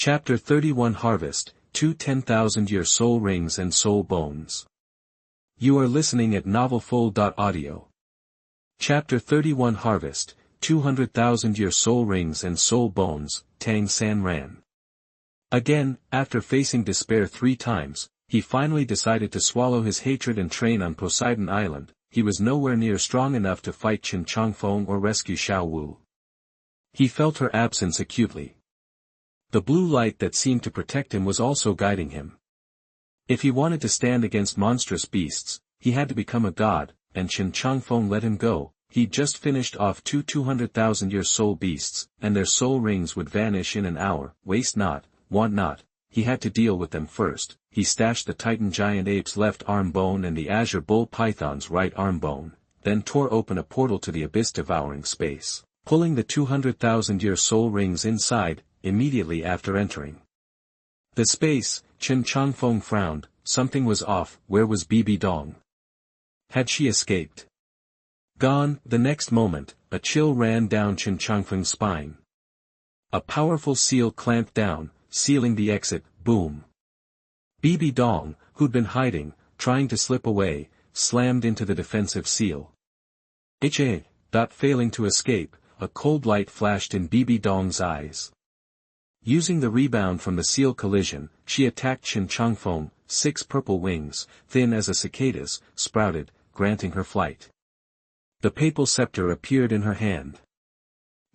Chapter 31 Harvest, 2 10,000-Year Soul Rings and Soul Bones. You are listening at novelfold.audio. Chapter 31 Harvest, 200,000-Year Soul Rings and Soul Bones, Tang San ran. Again, after facing despair 3 times, he finally decided to swallow his hatred and train on Poseidon Island. He was nowhere near strong enough to fight Chen Changfeng or rescue Xiao Wu. He felt her absence acutely. The blue light that seemed to protect him was also guiding him. If he wanted to stand against monstrous beasts, he had to become a god, and Chen Changfeng let him go. He'd just finished off 200,000-year soul beasts, and their soul rings would vanish in an hour. Waste not, want not, he had to deal with them first. He stashed the Titan giant ape's left arm bone and the azure bull python's right arm bone, then tore open a portal to the abyss devouring space, pulling the 200,000-year soul rings inside, immediately after entering the space. Chen Changfeng frowned. Something was off. Where was Bibi Dong? Had she escaped? Gone. The next moment, a chill ran down Chen Changfeng's spine. A powerful seal clamped down, sealing the exit. Boom. Bibi Dong, who'd been hiding, trying to slip away, slammed into the defensive seal. Failing to escape, a cold light flashed in Bibi Dong's eyes. Using the rebound from the seal collision, she attacked Chen Changfeng. 6 purple wings, thin as a cicada's, sprouted, granting her flight. The papal scepter appeared in her hand.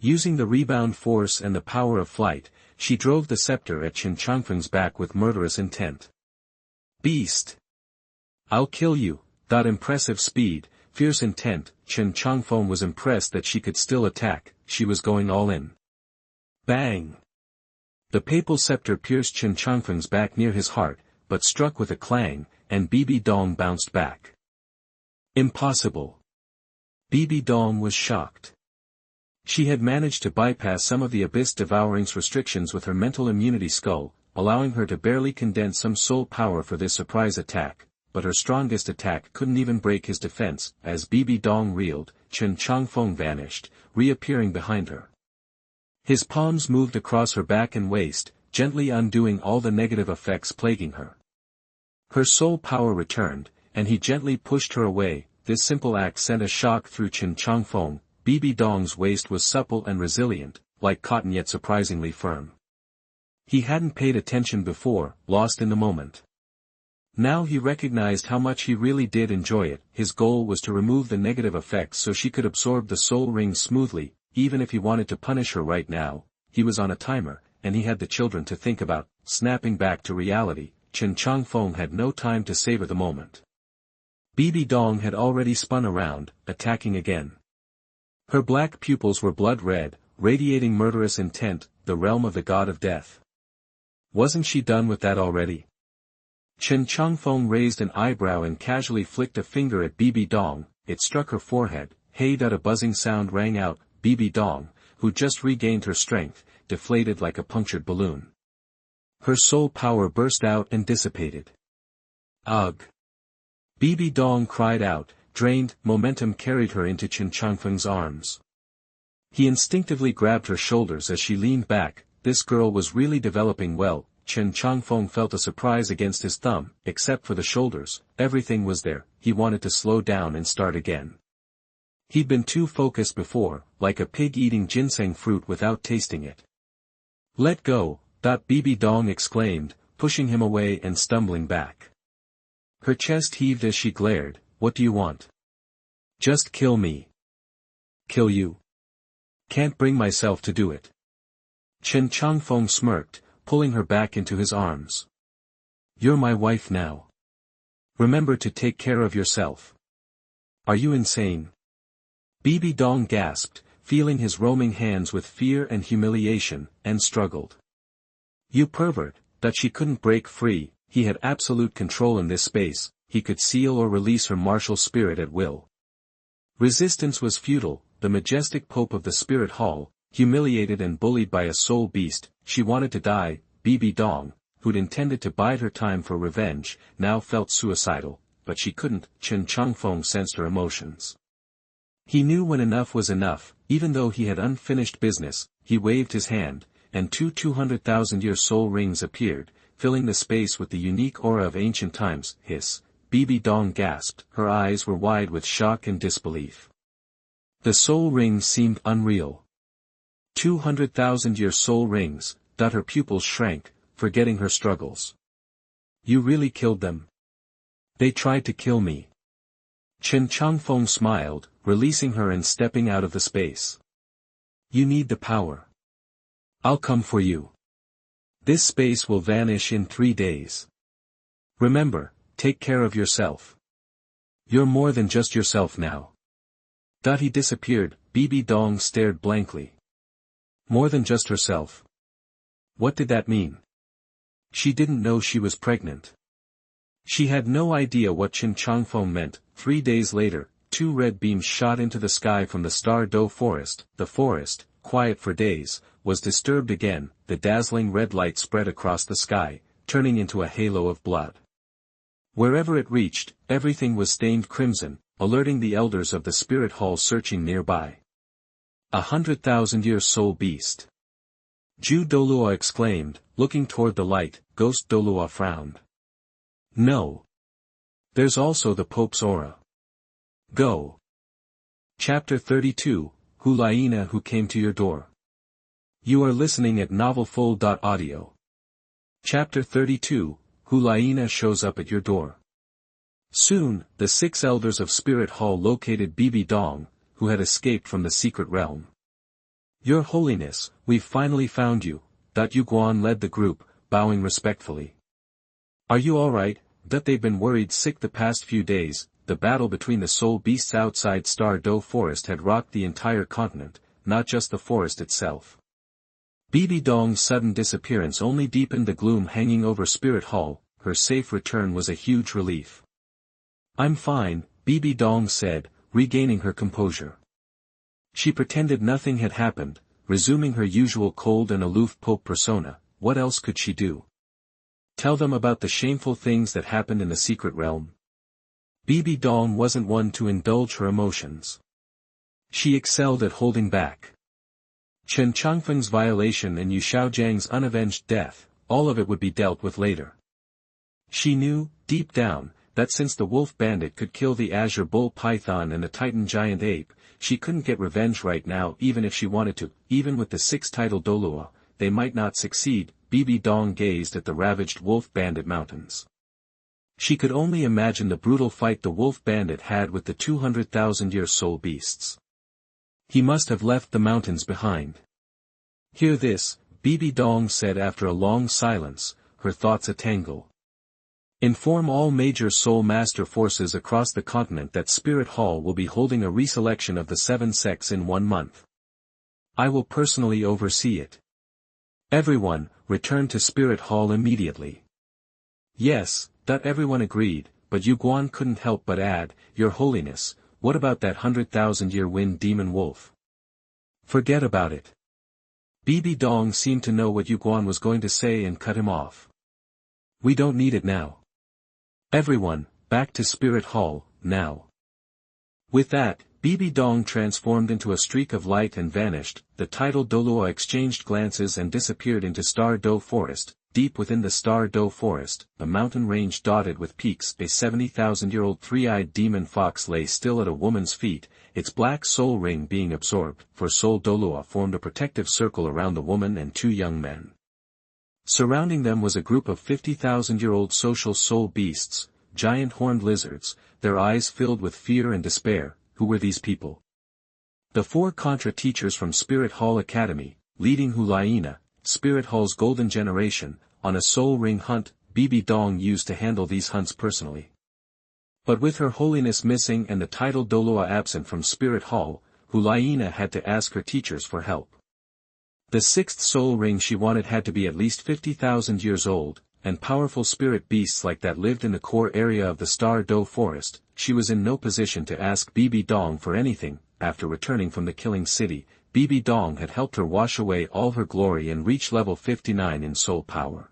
Using the rebound force and the power of flight, she drove the scepter at Chen Changfeng's back with murderous intent. Beast! I'll kill you! That impressive speed, fierce intent. Chen Changfeng was impressed that she could still attack. She was going all in. Bang! The papal scepter pierced Chen Changfeng's back near his heart, but struck with a clang, and Bibi Dong bounced back. Impossible! Bibi Dong was shocked. She had managed to bypass some of the Abyss Devouring's restrictions with her mental immunity skull, allowing her to barely condense some soul power for this surprise attack, but her strongest attack couldn't even break his defense. As Bibi Dong reeled, Chen Changfeng vanished, reappearing behind her. His palms moved across her back and waist, gently undoing all the negative effects plaguing her. Her soul power returned, and he gently pushed her away. This simple act sent a shock through Chen Changfeng. Bibi Dong's waist was supple and resilient, like cotton yet surprisingly firm. He hadn't paid attention before, lost in the moment. Now he recognized how much he really did enjoy it. His goal was to remove the negative effects so she could absorb the soul rings smoothly. Even if he wanted to punish her right now, he was on a timer, and he had the children to think about. Snapping back to reality, Chen Changfeng had no time to savor the moment. Bibi Dong had already spun around, attacking again. Her black pupils were blood red, radiating murderous intent, the realm of the god of death. Wasn't she done with that already? Chen Changfeng raised an eyebrow and casually flicked a finger at Bibi Dong. It struck her forehead. Hey! A buzzing sound rang out. Bibi Dong, who just regained her strength, deflated like a punctured balloon. Her soul power burst out and dissipated. Ugh! Bibi Dong cried out, drained. Momentum carried her into Chen Changfeng's arms. He instinctively grabbed her shoulders as she leaned back. This girl was really developing well. Chen Changfeng felt a surprise against his thumb. Except for the shoulders, everything was there. He wanted to slow down and start again. He'd been too focused before, like a pig eating ginseng fruit without tasting it. Let go! Bibi Dong exclaimed, pushing him away and stumbling back. Her chest heaved as she glared. What do you want? Just kill me. Kill you? Can't bring myself to do it. Chen Changfeng smirked, pulling her back into his arms. You're my wife now. Remember to take care of yourself. Are you insane? Bibi Dong gasped, feeling his roaming hands with fear and humiliation, and struggled. You pervert! That she couldn't break free. He had absolute control in this space. He could seal or release her martial spirit at will. Resistance was futile. The majestic Pope of the Spirit Hall, humiliated and bullied by a soul beast, she wanted to die. Bibi Dong, who'd intended to bide her time for revenge, now felt suicidal, but she couldn't. Chen Changfeng sensed her emotions. He knew when enough was enough. Even though he had unfinished business, he waved his hand, and 200,000-year soul rings appeared, filling the space with the unique aura of ancient times. Hiss, Bibi Dong gasped, her eyes were wide with shock and disbelief. The soul rings seemed unreal. 200,000-year soul rings, her pupils shrank, forgetting her struggles. You really killed them? They tried to kill me. Chen Changfeng smiled, releasing her and stepping out of the space. You need the power. I'll come for you. This space will vanish in 3 days. Remember, take care of yourself. You're more than just yourself now. He disappeared. Bibi Dong stared blankly. More than just herself. What did that mean? She didn't know she was pregnant. She had no idea what Chen Changfeng meant. 3 days later, 2 red beams shot into the sky from the Star Do forest. The forest, quiet for days, was disturbed again. The dazzling red light spread across the sky, turning into a halo of blood. Wherever it reached, everything was stained crimson, alerting the elders of the spirit hall searching nearby. 100,000-year soul beast. Ju Douluo exclaimed, looking toward the light. Ghost Douluo frowned. No. There's also the Pope's aura. Go. Chapter 32, Hu Liena who came to your door. You are listening at novelfull.audio. Chapter 32, Hu Liena shows up at your door. Soon, the 6 elders of Spirit Hall located Bibi Dong, who had escaped from the secret realm. Your Holiness, we've finally found you. Yu Guan led the group, bowing respectfully. Are you alright? They've been worried sick the past few days. The battle between the soul beasts outside Star Do Forest had rocked the entire continent, not just the forest itself. Bibi Dong's sudden disappearance only deepened the gloom hanging over Spirit Hall. Her safe return was a huge relief. I'm fine, Bibi Dong said, regaining her composure. She pretended nothing had happened, resuming her usual cold and aloof Pope persona. What else could she do? Tell them about the shameful things that happened in the secret realm? Bibi Dong wasn't one to indulge her emotions. She excelled at holding back. Chen Changfeng's violation and Yu Shaojiang's unavenged death, all of it would be dealt with later. She knew, deep down, that since the wolf bandit could kill the azure bull python and the titan giant ape, she couldn't get revenge right now even if she wanted to. Even with the 6 title Douluo, they might not succeed. Bibi Dong gazed at the ravaged wolf bandit mountains. She could only imagine the brutal fight the wolf bandit had with the 200,000-year soul beasts. He must have left the mountains behind. Hear this, Bibi Dong said after a long silence, her thoughts a tangle. Inform all major soul master forces across the continent that Spirit Hall will be holding a reselection of the 7 sects in 1 month. I will personally oversee it. Everyone, return to Spirit Hall immediately. Yes, everyone agreed, but Yu Guan couldn't help but add, Your Holiness, what about that 100,000-year wind demon wolf? Forget about it. Bibi Dong seemed to know what Yu Guan was going to say and cut him off. We don't need it now. Everyone, back to Spirit Hall, now. With that, Bibi Dong transformed into a streak of light and vanished. The title Douluo exchanged glances and disappeared into Star Do Forest. Deep within the Star Do Forest, a mountain range dotted with peaks. A 70,000-year-old 3-eyed demon fox lay still at a woman's feet, its black soul ring being absorbed, for Soul Douluo formed a protective circle around the woman and 2 young men. Surrounding them was a group of 50,000-year-old social soul beasts, giant horned lizards, their eyes filled with fear and despair. Who were these people? The 4 Contra teachers from Spirit Hall Academy, leading Hu Liena, Spirit Hall's golden generation, on a soul ring hunt. Bibi Dong used to handle these hunts personally. But with Her Holiness missing and the title Douluo absent from Spirit Hall, Hu Liena had to ask her teachers for help. The 6th soul ring she wanted had to be at least 50,000 years old, and powerful spirit beasts like that lived in the core area of the Star Do Forest. She was in no position to ask Bibi Dong for anything. After returning from the killing city, Bibi Dong had helped her wash away all her glory and reach level 59 in soul power.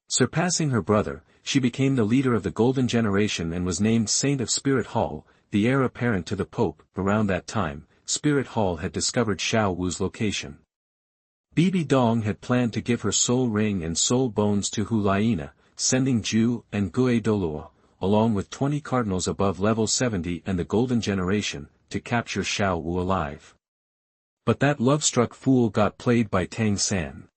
Surpassing her brother, she became the leader of the Golden Generation and was named Saint of Spirit Hall, the heir apparent to the Pope. Around that time, Spirit Hall had discovered Xiao Wu's location. Bibi Dong had planned to give her soul ring and soul bones to Hu Liena, sending Ju and Gue Douluo, along with 20 cardinals above level 70 and the Golden Generation, to capture Xiao Wu alive. But that love-struck fool got played by Tang San.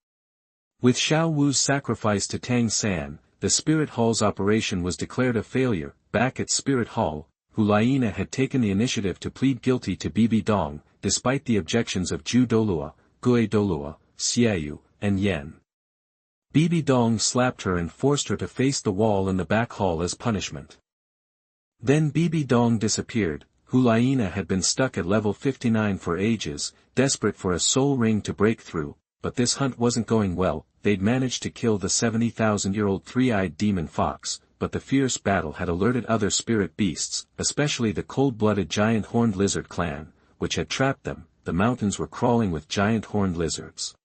With Xiao Wu's sacrifice to Tang San, the Spirit Hall's operation was declared a failure. Back at Spirit Hall, Hu Liena had taken the initiative to plead guilty to Bibi Dong, despite the objections of Ju Douluo, Gue Douluo, Xiaoyu, and Yen. Bibi Dong slapped her and forced her to face the wall in the back hall as punishment. Then Bibi Dong disappeared. Hu Liena had been stuck at level 59 for ages, desperate for a soul ring to break through, but this hunt wasn't going well. They'd managed to kill the 70,000-year-old three-eyed demon fox, but the fierce battle had alerted other spirit beasts, especially the cold-blooded giant horned lizard clan, which had trapped them. The mountains were crawling with giant horned lizards.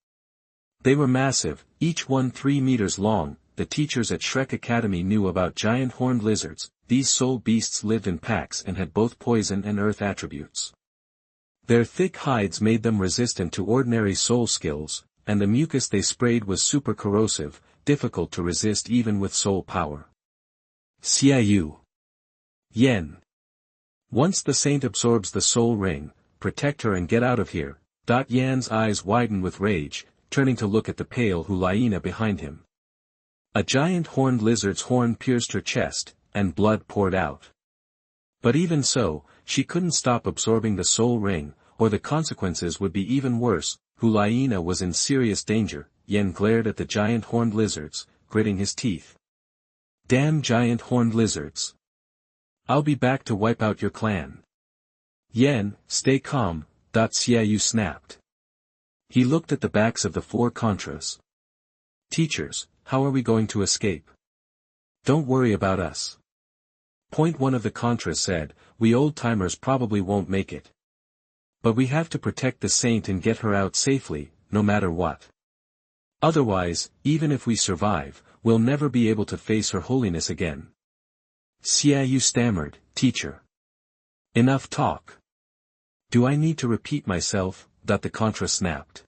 They were massive, each one 3 meters long. The teachers at Shrek Academy knew about giant horned lizards. These soul beasts lived in packs and had both poison and earth attributes. Their thick hides made them resistant to ordinary soul skills, and the mucus they sprayed was super corrosive, difficult to resist even with soul power. Xiaoyu. Yen. Once the saint absorbs the soul ring, protect her and get out of here. Yan's eyes widened with rage, turning to look at the pale Hu Liena behind him. A giant horned lizard's horn pierced her chest, and blood poured out. But even so, she couldn't stop absorbing the soul ring, or the consequences would be even worse. Hu Liena was in serious danger. Yen glared at the giant horned lizards, gritting his teeth. Damn giant horned lizards. I'll be back to wipe out your clan. Yen, stay calm. Xiaoyu snapped. He looked at the backs of the 4 Contras. Teachers, how are we going to escape? Don't worry about us. Point one of the Contras said, we old-timers probably won't make it. But we have to protect the saint and get her out safely, no matter what. Otherwise, even if we survive, we'll never be able to face Her Holiness again. Xiaoyu stammered, teacher. Enough talk. Do I need to repeat myself? The Contra snapped.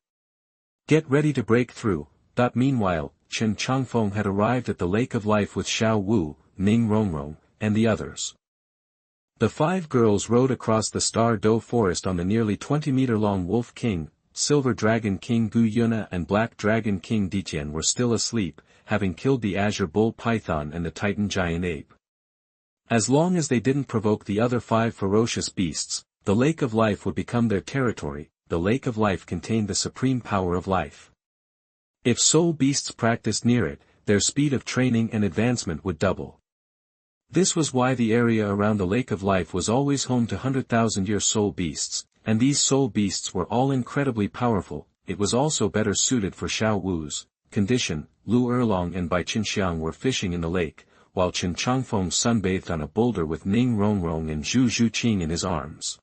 Get ready to break through. Meanwhile, Chen Changfeng had arrived at the Lake of Life with Xiao Wu, Ning Rongrong, and the others. The 5 girls rode across the Star Doe Forest on the nearly 20-meter-long Wolf King. Silver Dragon King Gu Yuna and Black Dragon King Ditian were still asleep, having killed the Azure Bull Python and the Titan Giant Ape. As long as they didn't provoke the other 5 ferocious beasts, the Lake of Life would become their territory. The Lake of Life contained the supreme power of life. If soul beasts practiced near it, their speed of training and advancement would double. This was why the area around the Lake of Life was always home to 100,000-year soul beasts, and these soul beasts were all incredibly powerful. It was also better suited for Xiao Wu's condition. Lu Erlong and Bai Qinxiang were fishing in the lake, while Chen Changfeng sunbathed on a boulder with Ning Rongrong and Zhu Zhuqing in his arms.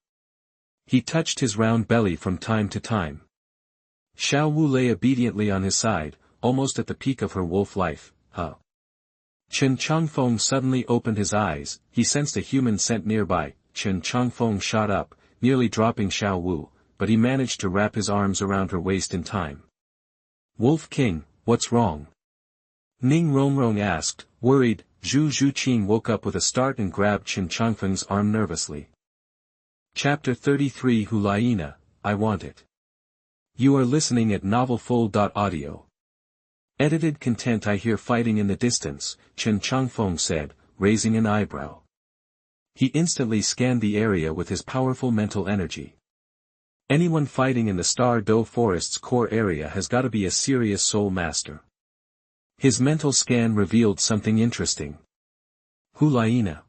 He touched his round belly from time to time. Xiao Wu lay obediently on his side, almost at the peak of her wolf life. Chen Changfeng suddenly opened his eyes. He sensed a human scent nearby. Chen Changfeng shot up, nearly dropping Xiao Wu, but he managed to wrap his arms around her waist in time. Wolf King, what's wrong? Ning Rongrong asked, worried. Zhu Zhuqing woke up with a start and grabbed Chen Changfeng's arm nervously. Chapter 33 Hu Liena, I Want It. You are listening at novelfold.audio. Edited content. I hear fighting in the distance, Chen Changfeng said, raising an eyebrow. He instantly scanned the area with his powerful mental energy. Anyone fighting in the Star Doe Forest's core area has got to be a serious soul master. His mental scan revealed something interesting. Hu Liena.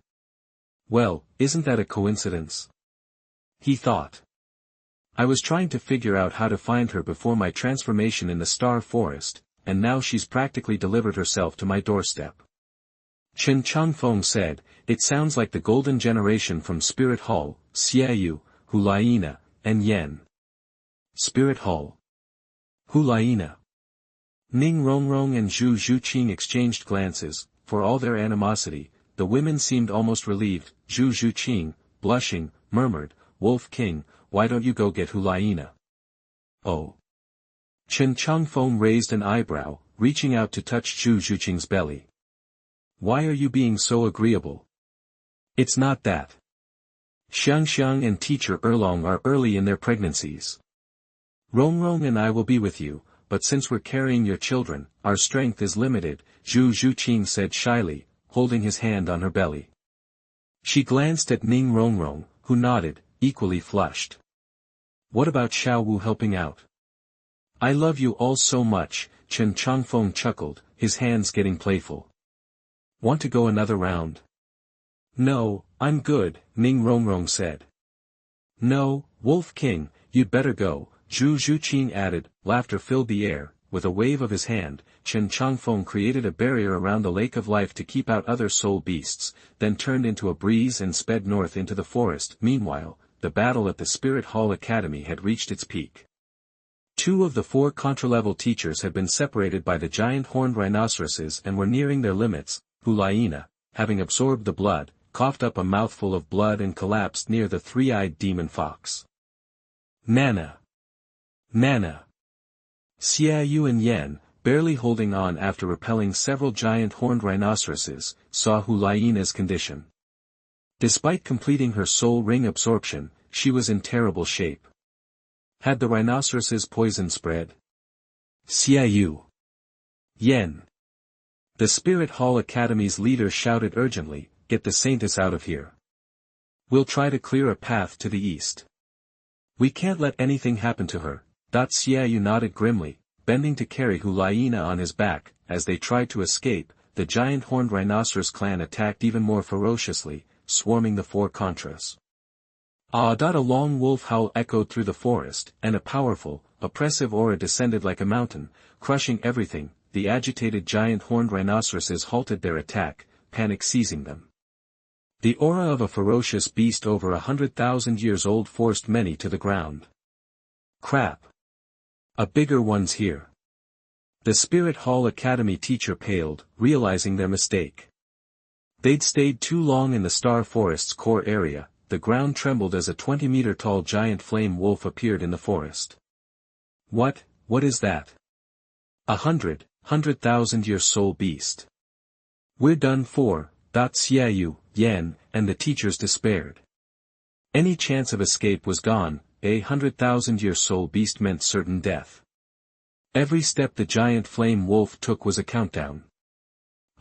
Well, isn't that a coincidence? He thought. I was trying to figure out how to find her before my transformation in the Star Forest, and now she's practically delivered herself to my doorstep. Chen Changfeng said, it sounds like the Golden Generation from Spirit Hall. Xiaoyu, Hu Liena, and Yen. Spirit Hall. Hu Liena. Ning Rongrong and Zhu Zhuqing exchanged glances. For all their animosity, the women seemed almost relieved. Zhu Zhuqing, blushing, murmured, Wolf King, why don't you go get Hu Liena? Oh. Chen Changfeng raised an eyebrow, reaching out to touch Zhu Zhuqing's belly. Why are you being so agreeable? It's not that. Xiangxiang and teacher Erlong are early in their pregnancies. Rongrong and I will be with you, but since we're carrying your children, our strength is limited, Zhu Zhuqing said shyly, holding his hand on her belly. She glanced at Ning Rongrong, who nodded, equally flushed. What about Xiao Wu helping out? I love you all so much, Chen Changfeng chuckled, his hands getting playful. Want to go another round? No, I'm good, Ning Rongrong said. No, Wolf King, you'd better go, Zhu Zhuqing added. Laughter filled the air. With a wave of his hand, Chen Changfeng created a barrier around the lake of life to keep out other soul beasts, then turned into a breeze and sped north into the forest. Meanwhile, the battle at the Spirit Hall Academy had reached its peak. 2 of the 4 contra-level teachers had been separated by the giant horned rhinoceroses and were nearing their limits. Hu Liena, having absorbed the blood, coughed up a mouthful of blood and collapsed near the 3-eyed demon fox. Nana! Nana! Xiaoyu and Yan, barely holding on after repelling several giant horned rhinoceroses, saw Hu Liena's condition. Despite completing her soul ring absorption, she was in terrible shape. Had the rhinoceroses' poison spread? Xiaoyu! Yan! The Spirit Hall Academy's leader shouted urgently, get the Saintess out of here. We'll try to clear a path to the east. We can't let anything happen to her. Xiaoyu nodded grimly, bending to carry Hu Liena on his back. As they tried to escape, the giant horned rhinoceros clan attacked even more ferociously, swarming the 4 contras. A long wolf howl echoed through the forest, and a powerful, oppressive aura descended like a mountain, crushing everything. The agitated giant horned rhinoceroses halted their attack, panic seizing them. The aura of a ferocious beast over 100,000 years old forced many to the ground. Crap! A bigger one's here. The Spirit Hall Academy teacher paled, realizing their mistake. They'd stayed too long in the Star Forest's core area. The ground trembled as a 20-meter-tall giant flame wolf appeared in the forest. What is that? 100,000-year soul beast. We're done for, Xiaoyu, Yan, and the teachers despaired. Any chance of escape was gone. 100,000-year soul beast meant certain death. Every step the giant flame wolf took was a countdown.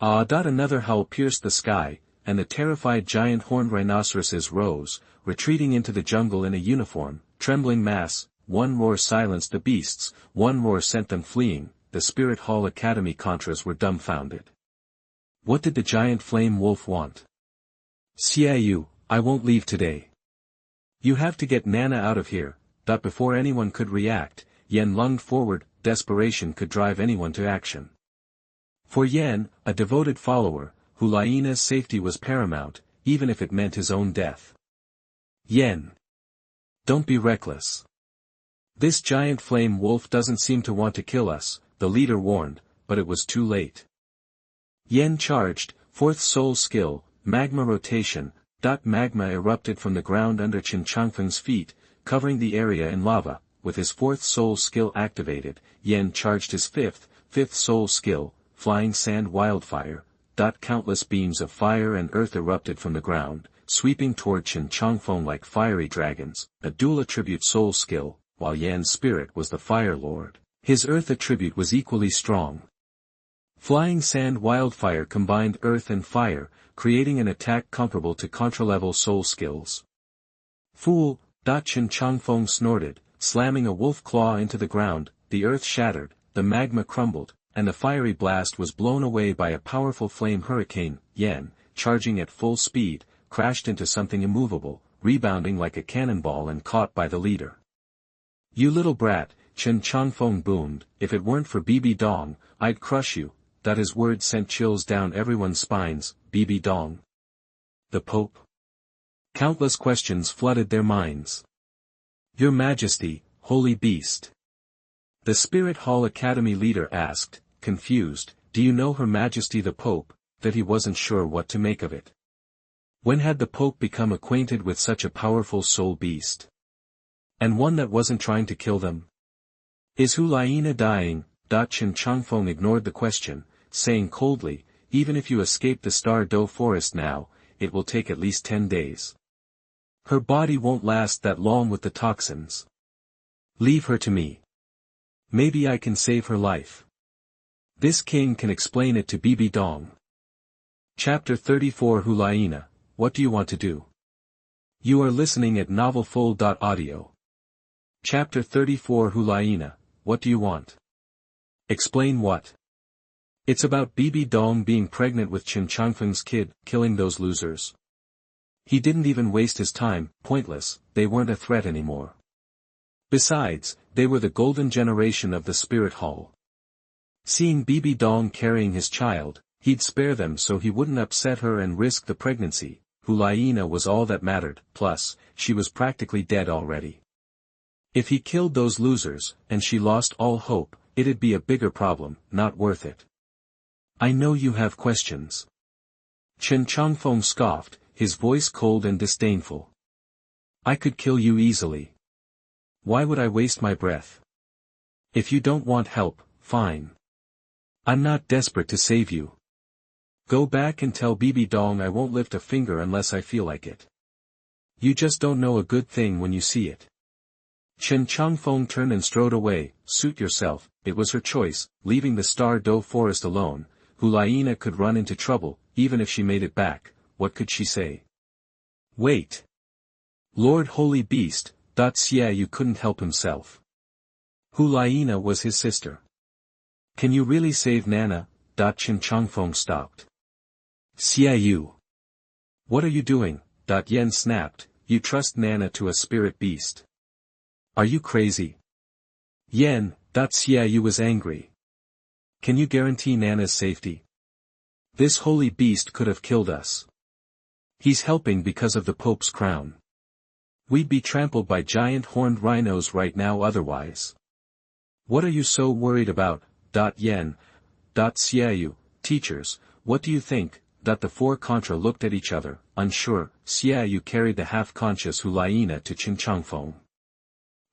Another howl pierced the sky, and the terrified giant horned rhinoceroses rose, retreating into the jungle in a uniform, trembling mass. One roar silenced the beasts, one roar sent them fleeing. The Spirit Hall Academy contras were dumbfounded. What did the giant flame wolf want? Xiaoyu, I won't leave today. You have to get Nana out of here. Before anyone could react, Yan lunged forward. Desperation could drive anyone to action. For Yan, a devoted follower, Hu Liena's safety was paramount, even if it meant his own death. Yan! Don't be reckless. This giant flame wolf doesn't seem to want to kill us, the leader warned, but it was too late. Yan charged, 4th soul skill, magma rotation. Magma erupted from the ground under Chen Changfeng's feet, covering the area in lava. With his 4th soul skill activated, Yan charged his 5th soul skill, flying sand wildfire. Countless beams of fire and earth erupted from the ground, sweeping toward Chen Changfeng like fiery dragons, a dual attribute soul skill, while Yan's spirit was the Fire Lord. His earth attribute was equally strong. Flying sand wildfire combined earth and fire, creating an attack comparable to contra-level soul skills. Fool! Chen Changfeng snorted, slamming a wolf claw into the ground. The earth shattered, the magma crumbled, and the fiery blast was blown away by a powerful flame hurricane. Yan, charging at full speed, crashed into something immovable, rebounding like a cannonball and caught by the leader. You little brat, Chen Changfeng boomed, if it weren't for BB Dong, I'd crush you. His words sent chills down everyone's spines. BB Dong? The Pope? Countless questions flooded their minds. Your Majesty, Holy Beast. The Spirit Hall Academy leader asked, confused, do you know Her Majesty the Pope? That he wasn't sure what to make of it. When had the Pope become acquainted with such a powerful soul beast? And one that wasn't trying to kill them? Is Hu Liena dying? Chen Changfeng ignored the question, saying coldly, even if you escape the Star Do forest now, it will take at least 10 days. Her body won't last that long with the toxins. Leave her to me. Maybe I can save her life. This king can explain it to Bibi Dong. Chapter 34 Hu Liena, what do you want to do? You are listening at novelfold.audio. Chapter 34 Hu Liena, what do you want? Explain what? It's about Bibi Dong being pregnant with Chen Changfeng's kid, killing those losers. He didn't even waste his time, pointless, they weren't a threat anymore. Besides, they were the golden generation of the spirit hall. Seeing Bibi Dong carrying his child, he'd spare them so he wouldn't upset her and risk the pregnancy. Hu Liena was all that mattered, plus, she was practically dead already. If he killed those losers, and she lost all hope, it'd be a bigger problem, not worth it. I know you have questions. Chen Changfeng scoffed, his voice cold and disdainful. I could kill you easily. Why would I waste my breath? If you don't want help, fine. I'm not desperate to save you. Go back and tell Bibi Dong I won't lift a finger unless I feel like it. You just don't know a good thing when you see it. Chen Changfeng turned and strode away. Suit yourself, it was her choice. Leaving the Star Do forest alone, Hu Liena could run into trouble, even if she made it back. What could she say? Wait. Lord Holy Beast, Xiaoyu couldn't help himself. Hu Liena was his sister. Can you really save Nana? Chen Changfeng stopped. Xiaoyu. What are you doing? Yen snapped, you trust Nana to a spirit beast. Are you crazy? Yen, Xiaoyu was angry. Can you guarantee Nana's safety? This holy beast could have killed us. He's helping because of the Pope's crown. We'd be trampled by giant horned rhinos right now otherwise. What are you so worried about? Yen, Xiaoyu, teachers, what do you think? The four contra looked at each other, unsure. Xiaoyu carried the half-conscious Hu Liena to Chen Changfeng.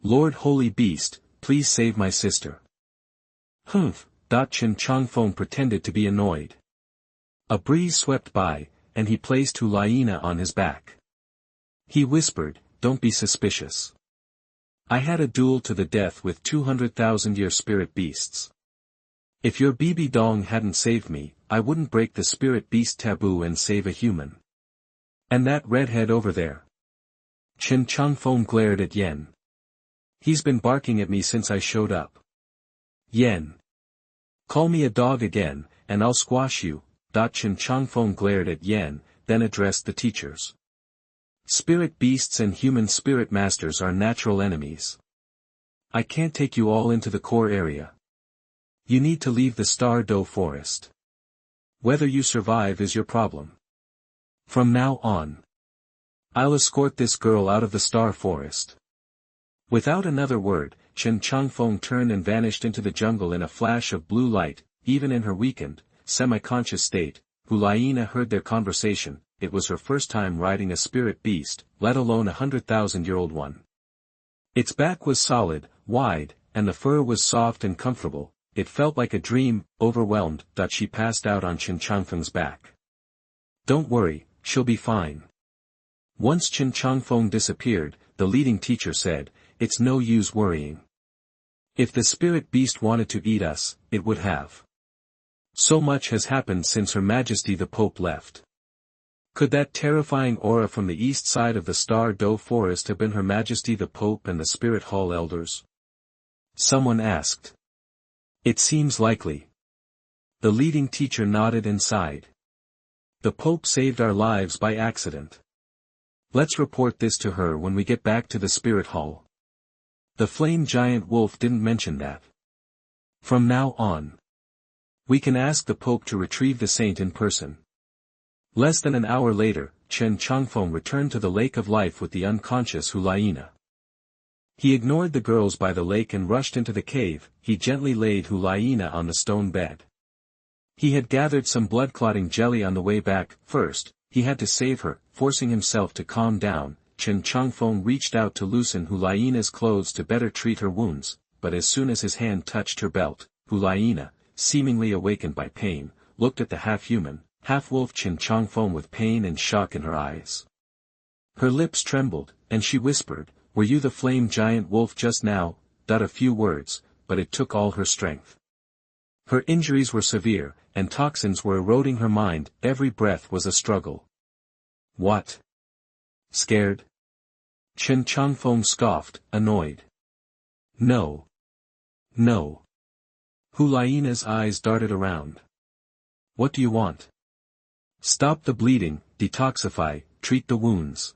Lord Holy Beast, please save my sister. Humph. Chen Changfeng pretended to be annoyed. A breeze swept by, and he placed Hu Liena on his back. He whispered, don't be suspicious. I had a duel to the death with 200,000-year spirit beasts. If your Bibi Dong hadn't saved me, I wouldn't break the spirit beast taboo and save a human. And that redhead over there? Chen Changfeng glared at Yen. He's been barking at me since I showed up. Yen. Call me a dog again, and I'll squash you. Chen Changfeng glared at Yen, then addressed the teachers. Spirit beasts and human spirit masters are natural enemies. I can't take you all into the core area. You need to leave the Star Do forest. Whether you survive is your problem. From now on, I'll escort this girl out of the Star Forest. Without another word, Chen Changfeng turned and vanished into the jungle in a flash of blue light. Even in her weakened, semi-conscious state, Hu Liena heard their conversation. It was her first time riding a spirit beast, let alone 100,000-year-old one. Its back was solid, wide, and the fur was soft and comfortable. It felt like a dream. Overwhelmed, she passed out on Chen Changfeng's back. Don't worry, she'll be fine. Once Chen Changfeng disappeared, the leading teacher said, it's no use worrying. If the spirit beast wanted to eat us, it would have. So much has happened since Her Majesty the Pope left. Could that terrifying aura from the east side of the Star Do forest have been Her Majesty the Pope and the Spirit Hall elders? Someone asked. It seems likely. The leading teacher nodded and sighed. The Pope saved our lives by accident. Let's report this to her when we get back to the Spirit Hall. The flame giant wolf didn't mention that. From now on, we can ask the Pope to retrieve the saint in person. Less than an hour later, Chen Changfeng returned to the Lake of Life with the unconscious Hu Liena. He ignored the girls by the lake and rushed into the cave. He gently laid Hu Liena on the stone bed. He had gathered some blood-clotting jelly on the way back. First, he had to save her. Forcing himself to calm down, Chen Changfeng reached out to loosen Hu Liena's clothes to better treat her wounds. but as soon as his hand touched her belt, Hu Liena, seemingly awakened by pain, looked at the half-human, half-wolf Chen Changfeng with pain and shock in her eyes. Her lips trembled, and she whispered, "Were you the flame giant wolf just now?" A few words, but it took all her strength. Her injuries were severe, and toxins were eroding her mind, every breath was a struggle. "What? Scared?" Chen Changfeng scoffed, annoyed. "No. No." Hu Liena's eyes darted around. "What do you want?" "Stop the bleeding, detoxify, treat the wounds."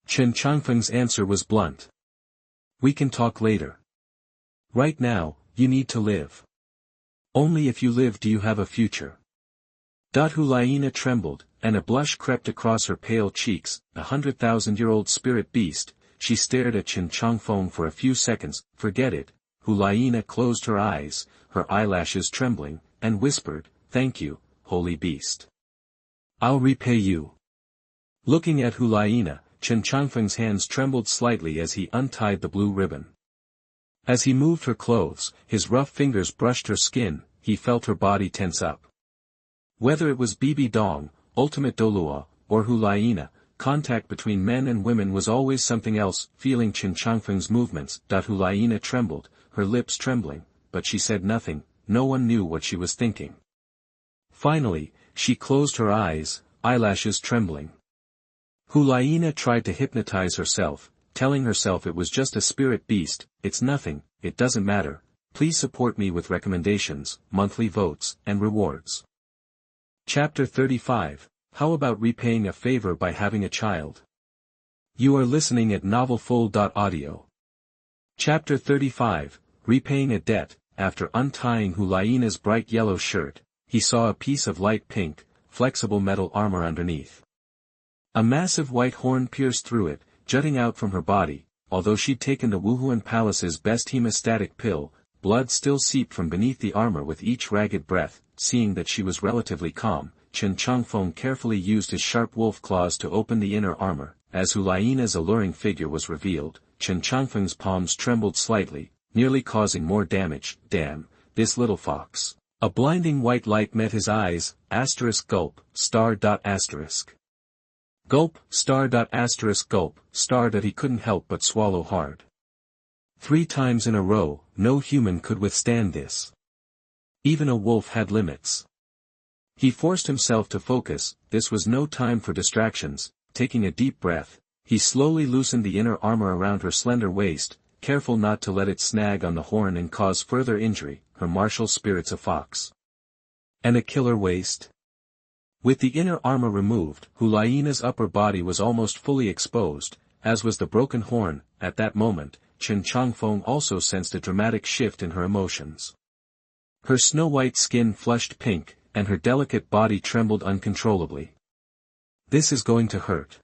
Chen Changfeng's answer was blunt. "We can talk later. Right now, you need to live. Only if you live do you have a future." Hu Liena trembled, and a blush crept across her pale cheeks. 100,000-year-old spirit beast. She stared at Chen Changfeng for a few seconds. "Forget it." Hu Liena closed her eyes, her eyelashes trembling, and whispered, "Thank you, holy beast. I'll repay you." Looking at Hu Liena, Chen Changfeng's hands trembled slightly as he untied the blue ribbon. As he moved her clothes, his rough fingers brushed her skin, he felt her body tense up. Whether it was Bibi Dong, ultimate Douluo, or Hu Liena, contact between men and women was always something else. Feeling Chen Changfeng's movements, Hu Liena trembled, her lips trembling, but she said nothing. No one knew what she was thinking. Finally, she closed her eyes, eyelashes trembling. Hu Liena tried to hypnotize herself, telling herself it was just a spirit beast. "It's nothing, it doesn't matter. Please support me with recommendations, monthly votes, and rewards." Chapter 35, How about repaying a favor by having a child? You are listening at novelfull.audio. Chapter 35, Repaying a debt. After untying Hu Liena's bright yellow shirt, he saw a piece of light pink, flexible metal armor underneath. A massive white horn pierced through it, jutting out from her body. Although she'd taken the Wuhuan Palace's best hemostatic pill, blood still seeped from beneath the armor with each ragged breath. Seeing that she was relatively calm, Chen Changfeng carefully used his sharp wolf claws to open the inner armor. As Hu Liena's alluring figure was revealed, Chen Changfeng's palms trembled slightly, nearly causing more damage. "Damn, this little fox." A blinding white light met his eyes. Gulp, star. Gulp, star. Gulp, star. He couldn't help but swallow hard. 3 times in a row, no human could withstand this. Even a wolf had limits. He forced himself to focus. This was no time for distractions. Taking a deep breath, he slowly loosened the inner armor around her slender waist, careful not to let it snag on the horn and cause further injury. Her martial spirit's a fox. And a killer waist? With the inner armor removed, Hu Liena's upper body was almost fully exposed, as was the broken horn. At that moment, Chen Changfeng also sensed a dramatic shift in her emotions. Her snow-white skin flushed pink, and her delicate body trembled uncontrollably. "This is going to hurt.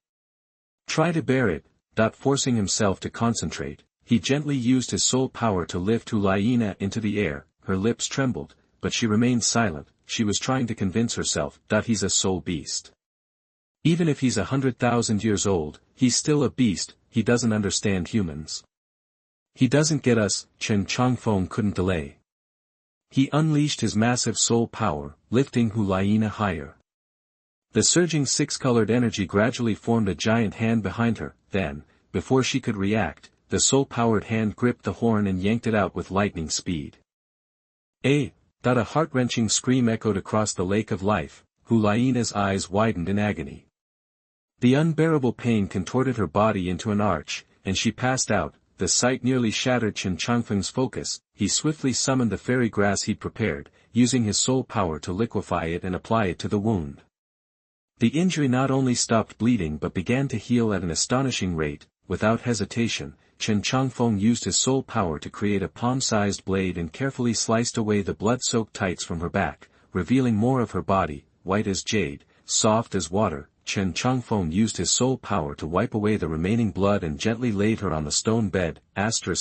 Try to bear it." Forcing himself to concentrate, he gently used his soul power to lift Hu Liena into the air. Her lips trembled, but she remained silent. She was trying to convince herself that he's a soul beast. Even if he's 100,000 years old, he's still a beast. He doesn't understand humans. He doesn't get us. Chen Changfeng couldn't delay. He unleashed his massive soul power, lifting Hu Liena higher. The surging 6-colored energy gradually formed a giant hand behind her. Then, before she could react, the soul-powered hand gripped the horn and yanked it out with lightning speed. A heart-wrenching scream echoed across the lake of life. Hu Liena's eyes widened in agony. The unbearable pain contorted her body into an arch, and she passed out. The sight nearly shattered Chen Changfeng's focus. He swiftly summoned the fairy grass he'd prepared, using his soul power to liquefy it and apply it to the wound. The injury not only stopped bleeding but began to heal at an astonishing rate. Without hesitation, Chen Changfeng used his soul power to create a palm-sized blade and carefully sliced away the blood-soaked tights from her back, revealing more of her body. White as jade, soft as water, Chen Changfeng used his soul power to wipe away the remaining blood and gently laid her on the stone bed.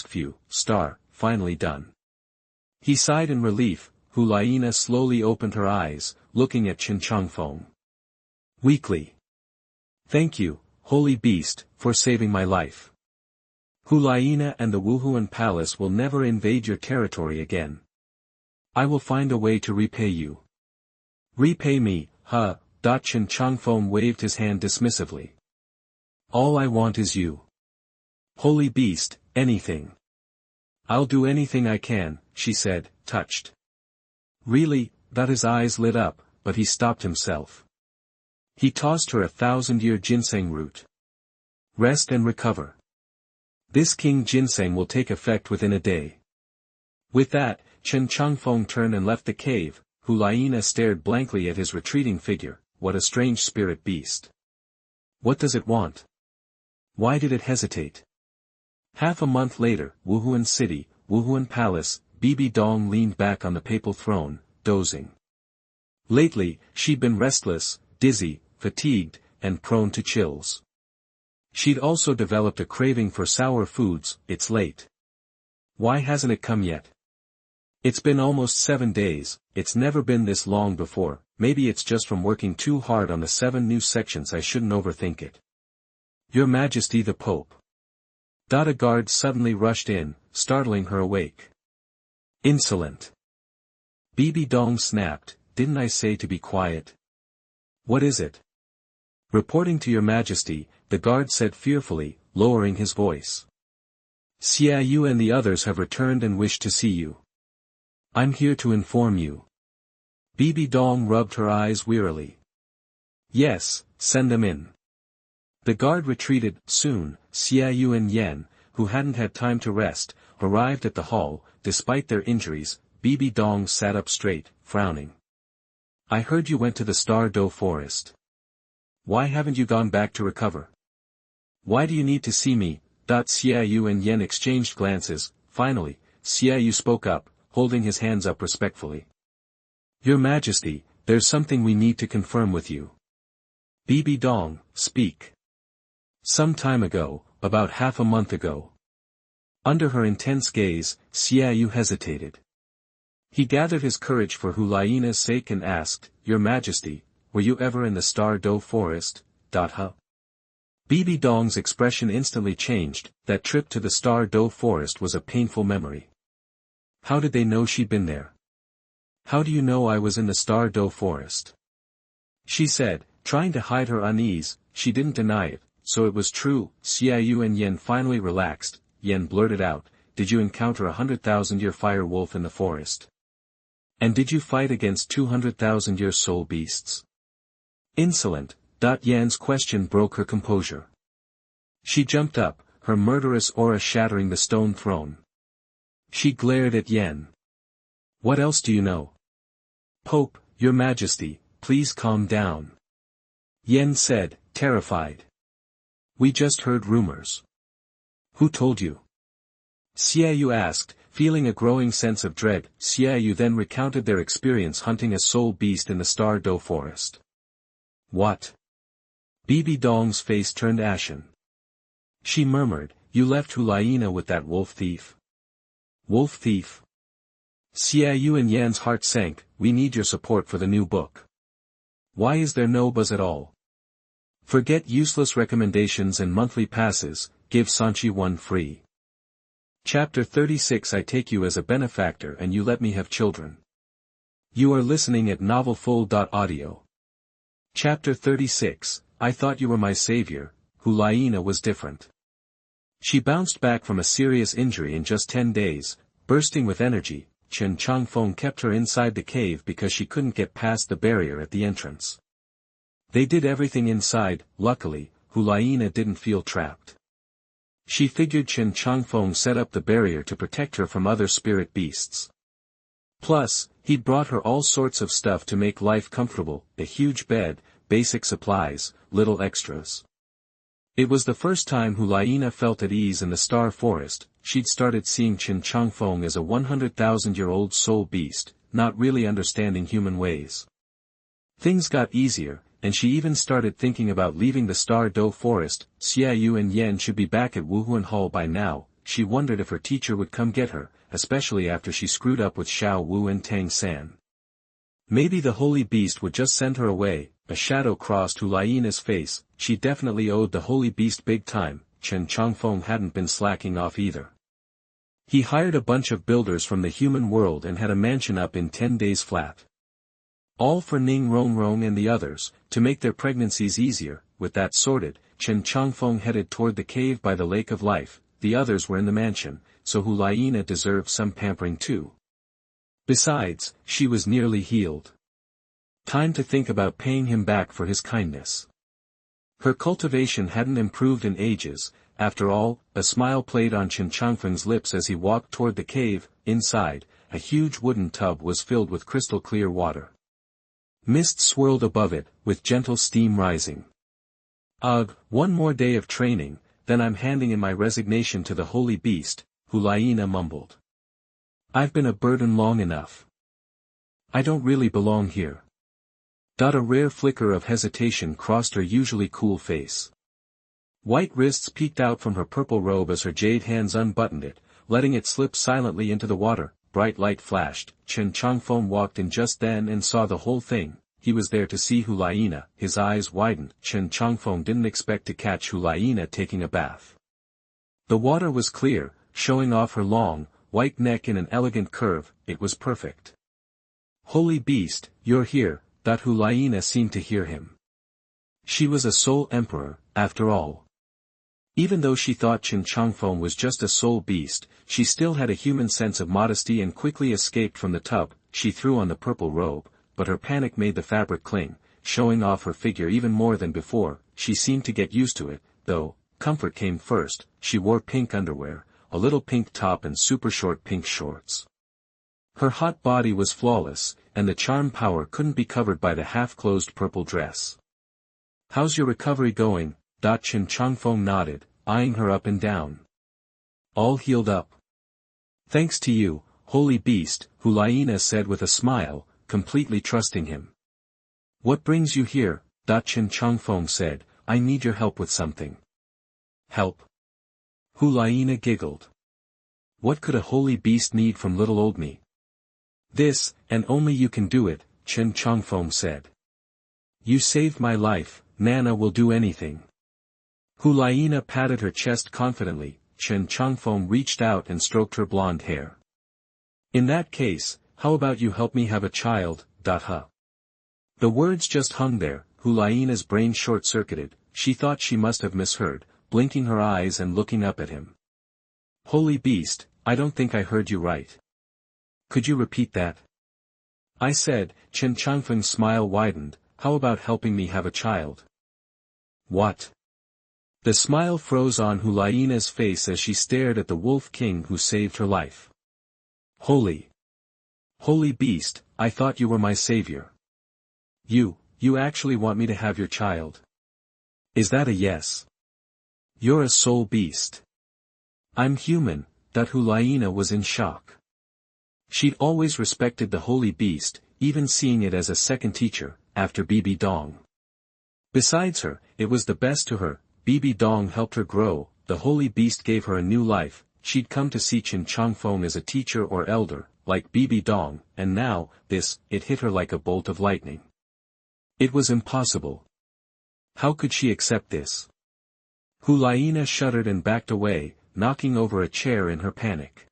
Few, star, finally done. He sighed in relief. Hu Liena slowly opened her eyes, looking at Chen Changfeng. Weakly. "Thank you, holy beast, for saving my life." Hu Liena and the Wuhuan Palace will never invade your territory again. I will find a way to repay you. Repay me, huh? Chen Changfeng waved his hand dismissively. All I want is you. Holy beast, anything. I'll do anything I can, she said, touched. Really? His eyes lit up, but he stopped himself. He tossed her 1,000-year ginseng root. Rest and recover. This king ginseng will take effect within a day. With that, Chen Changfeng turned and left the cave. Hu Liena stared blankly at his retreating figure. What a strange spirit beast. What does it want? Why did it hesitate? Half a month later, Wuhuan City, Wuhuan Palace, Bibi Dong leaned back on the papal throne, dozing. Lately, she'd been restless, dizzy, fatigued, and prone to chills. She'd also developed a craving for sour foods. It's late. Why hasn't it come yet? It's been almost 7 days, it's never been this long before. Maybe it's just from working too hard on the 7 new sections. I shouldn't overthink it. Your Majesty the Pope. A guard suddenly rushed in, startling her awake. Insolent. Bibi Dong snapped, didn't I say to be quiet? What is it? Reporting to your Majesty, the guard said fearfully, lowering his voice. Xia Yu and the others have returned and wish to see you. I'm here to inform you. Bibi Dong rubbed her eyes wearily. Yes, send them in. The guard retreated. Soon, Xia Yu and Yan, who hadn't had time to rest, arrived at the hall. Despite their injuries, Bibi Dong sat up straight, frowning. I heard you went to the Star Do Forest. Why haven't you gone back to recover? Why do you need to see me? Xia Yu and Yan exchanged glances. Finally, Xia Yu spoke up, holding his hands up respectfully. Your Majesty, there's something we need to confirm with you. Bibi Dong, speak. Some time ago, about half a month ago. Under her intense gaze, Xia Yu hesitated. He gathered his courage for Hu Liena's sake and asked, Your Majesty, were you ever in the Star Do Forest? Bibi Dong's expression instantly changed. That trip to the Star Do Forest was a painful memory. How did they know she'd been there? How do you know I was in the Star Do Forest? She said, trying to hide her unease. She didn't deny it, so it was true. Xia Yu and Yan finally relaxed. Yan blurted out, Did you encounter 100,000-year fire wolf in the forest? And did you fight against 200,000-year soul beasts? Insolent. Yan's question broke her composure. She jumped up, her murderous aura shattering the stone throne. She glared at Yan. What else do you know? Pope, Your Majesty, please calm down. Yan said, terrified. We just heard rumors. Who told you? Xia Yu asked, feeling a growing sense of dread. Xia Yu then recounted their experience hunting a soul beast in the Star Do Forest. What? Bibi Dong's face turned ashen. She murmured, You left Hu Liena with that wolf thief. Wolf thief? Xia Yu and Yan's heart sank. We need your support for the new book. Why is there no buzz at all? Forget useless recommendations and monthly passes, give Sanchi one free. Chapter 36 I take you as a benefactor and you let me have children. You are listening at novelfull.audio. Chapter 36, I thought you were my savior. Hu Liena was different. She bounced back from a serious injury in just 10 days, bursting with energy. Chen Changfeng kept her inside the cave because she couldn't get past the barrier at the entrance. They did everything inside. Luckily, Hu Liena didn't feel trapped. She figured Chen Changfeng set up the barrier to protect her from other spirit beasts. Plus, he'd brought her all sorts of stuff to make life comfortable, a huge bed, basic supplies, little extras. It was the first time Hu Liena felt at ease in the Star Forest. She'd started seeing Chen Changfeng as a 100,000-year-old soul beast, not really understanding human ways. Things got easier, and she even started thinking about leaving the Star Do Forest. Xia Yu and Yan should be back at Wuhuan Hall by now. She wondered if her teacher would come get her, especially after she screwed up with Xiao Wu and Tang San. Maybe the holy beast would just send her away. A shadow crossed Hu Liena's face. She definitely owed the holy beast big time. Chen Changfeng hadn't been slacking off either. He hired a bunch of builders from the human world and had a mansion up in 10 days flat. All for Ning Rongrong and the others, to make their pregnancies easier. With that sorted, Chen Changfeng headed toward the cave by the Lake of Life. The others were in the mansion, so Hu Liena deserved some pampering too. Besides, she was nearly healed. Time to think about paying him back for his kindness. Her cultivation hadn't improved in ages. After all, a smile played on Chen Changfeng's lips as he walked toward the cave. Inside, a huge wooden tub was filled with crystal clear water. Mist swirled above it, with gentle steam rising. Ugh, one more day of training, then I'm handing in my resignation to the holy beast, Hu Liena mumbled. I've been a burden long enough. I don't really belong here. A rare flicker of hesitation crossed her usually cool face. White wrists peeked out from her purple robe as her jade hands unbuttoned it, letting it slip silently into the water. Bright light flashed. Chen Changfeng walked in just then and saw the whole thing. He was there to see Hu Liena. His eyes widened. Chen Changfeng didn't expect to catch Hu Liena taking a bath. The water was clear, showing off her long, white neck in an elegant curve. It was perfect. Holy beast, you're here. Hu Liena seemed to hear him. She was a soul emperor, after all. Even though she thought Chen Changfeng was just a soul beast, she still had a human sense of modesty and quickly escaped from the tub. She threw on the purple robe, but her panic made the fabric cling, showing off her figure even more than before. She seemed to get used to it, though. Comfort came first. She wore pink underwear, a little pink top and super short pink shorts. Her hot body was flawless, and the charm power couldn't be covered by the half-closed purple dress. How's your recovery going? Chen Changfeng nodded, eyeing her up and down. All healed up. Thanks to you, holy beast, Hu Liena said with a smile, completely trusting him. What brings you here? Chen Changfeng said, I need your help with something. Help? Hu Liena giggled. What could a holy beast need from little old me? This, and only you can do it, Chen Changfeng said. You saved my life, Nana will do anything. Hu Liena patted her chest confidently. Chen Changfeng reached out and stroked her blonde hair. In that case, how about you help me have a child, The words just hung there. Hu Liena's brain short-circuited. She thought she must have misheard, blinking her eyes and looking up at him. Holy beast, I don't think I heard you right. Could you repeat that? I said. Chen Changfeng's smile widened, how about helping me have a child? What? The smile froze on Hu Liena's face as she stared at the Wolf King who saved her life. Holy beast, I thought you were my savior. You actually want me to have your child? Is that a yes? You're a soul beast. I'm human. Hu Liena was in shock. She'd always respected the holy beast, even seeing it as a second teacher, after Bibi Dong. Besides her, it was the best to her. Bibi Dong helped her grow, the holy beast gave her a new life. She'd come to see Chen Changfeng as a teacher or elder, like Bibi Dong, and now, it hit her like a bolt of lightning. It was impossible. How could she accept this? Hu Liena shuddered and backed away, knocking over a chair in her panic.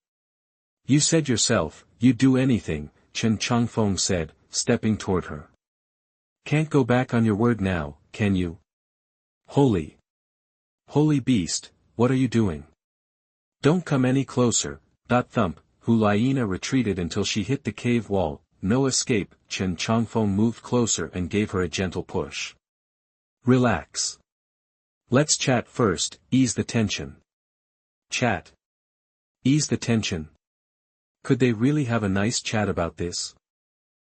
You said yourself, you'd do anything, Chen Changfeng said, stepping toward her. Can't go back on your word now, can you? Holy beast, what are you doing? Don't come any closer. Thump. Hu Liena retreated until she hit the cave wall. No escape. Chen Changfeng moved closer and gave her a gentle push. Relax. Let's chat first. Ease the tension. Chat. Ease the tension. Could they really have a nice chat about this?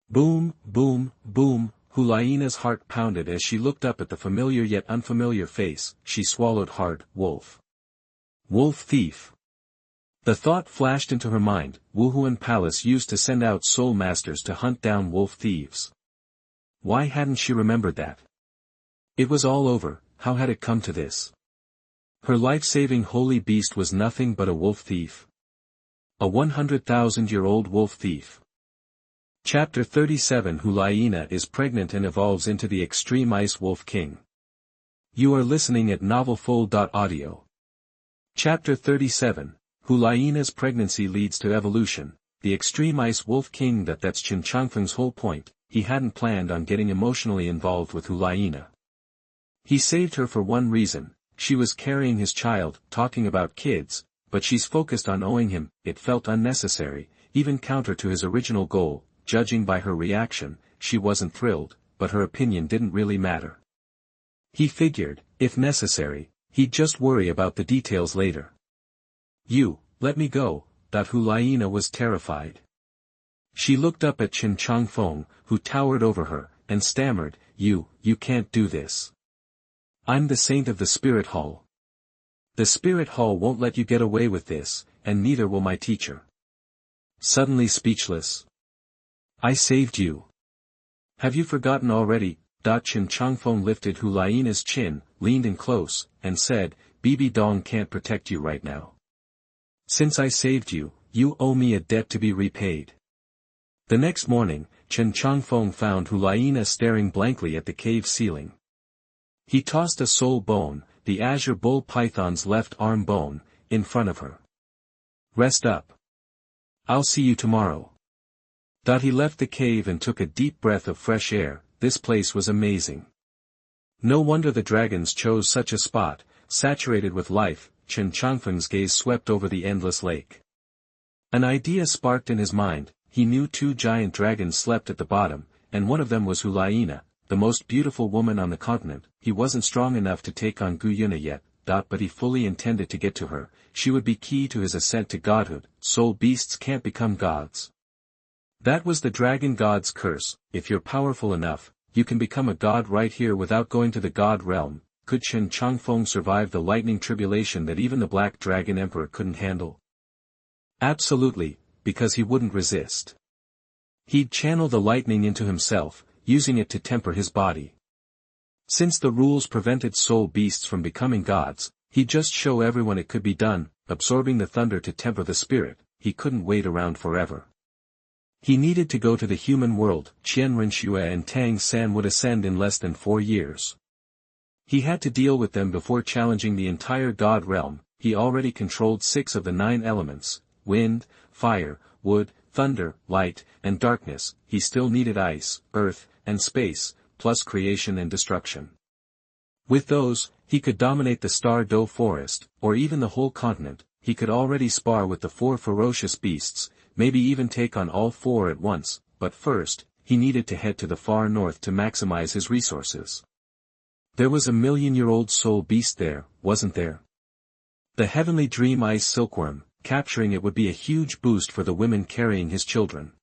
Boom, boom, boom. Hu Liena's heart pounded as she looked up at the familiar yet unfamiliar face. She swallowed hard. Wolf Thief. The thought flashed into her mind. Wuhuan Palace used to send out soul masters to hunt down wolf thieves. Why hadn't she remembered that? It was all over. How had it come to this? Her life-saving holy beast was nothing but a wolf thief. A 100,000-year-old wolf thief. Chapter 37. Hu Liena is pregnant and evolves into the extreme ice wolf king. You are listening at novelfold.audio. Chapter 37, Hu Liena's pregnancy leads to evolution. The extreme ice wolf king that's Chen Changfeng's whole point. He hadn't planned on getting emotionally involved with Hu Liena. He saved her for one reason, she was carrying his child, talking about kids, but she's focused on owing him. It felt unnecessary, even counter to his original goal. Judging by her reaction, she wasn't thrilled, but her opinion didn't really matter. He figured, if necessary, he'd just worry about the details later. "You, let me go." Hu Liena was terrified. She looked up at Chen Changfeng, who towered over her, and stammered, You can't do this. I'm the saint of the Spirit Hall. The Spirit Hall won't let you get away with this, and neither will my teacher. Suddenly speechless. I saved you. Have you forgotten already? Chen Changfeng lifted Hu Liena's chin, leaned in close, and said, Bibi Dong can't protect you right now. Since I saved you, you owe me a debt to be repaid. The next morning, Chen Changfeng found Hu Liena staring blankly at the cave ceiling. He tossed a soul bone, the azure bull python's left arm bone, in front of her. Rest up. I'll see you tomorrow. He left the cave and took a deep breath of fresh air. This place was amazing. No wonder the dragons chose such a spot, saturated with life. Chen Changfeng's gaze swept over the endless lake. An idea sparked in his mind. He knew 2 giant dragons slept at the bottom, and one of them was Hu Liena, the most beautiful woman on the continent. He wasn't strong enough to take on Hu Liena yet, but he fully intended to get to her. She would be key to his ascent to godhood. Soul beasts can't become gods. That was the dragon god's curse. If you're powerful enough, you can become a god right here without going to the god realm. Could Chen Changfeng survive the lightning tribulation that even the Black Dragon Emperor couldn't handle? Absolutely, because he wouldn't resist. He'd channel the lightning into himself, using it to temper his body. Since the rules prevented soul beasts from becoming gods, he'd just show everyone it could be done, absorbing the thunder to temper the spirit. He couldn't wait around forever. He needed to go to the human world. Qian Renxue and Tang San would ascend in less than 4 years. He had to deal with them before challenging the entire god realm. He already controlled 6 of the 9 elements, wind, fire, wood, thunder, light, and darkness. He still needed ice, earth, and space, plus creation and destruction. With those, he could dominate the Star Doe forest, or even the whole continent. He could already spar with the 4 ferocious beasts, maybe even take on all 4 at once, but first, he needed to head to the far north to maximize his resources. There was a million-year-old soul beast there, wasn't there? The heavenly dream ice silkworm. Capturing it would be a huge boost for the women carrying his children.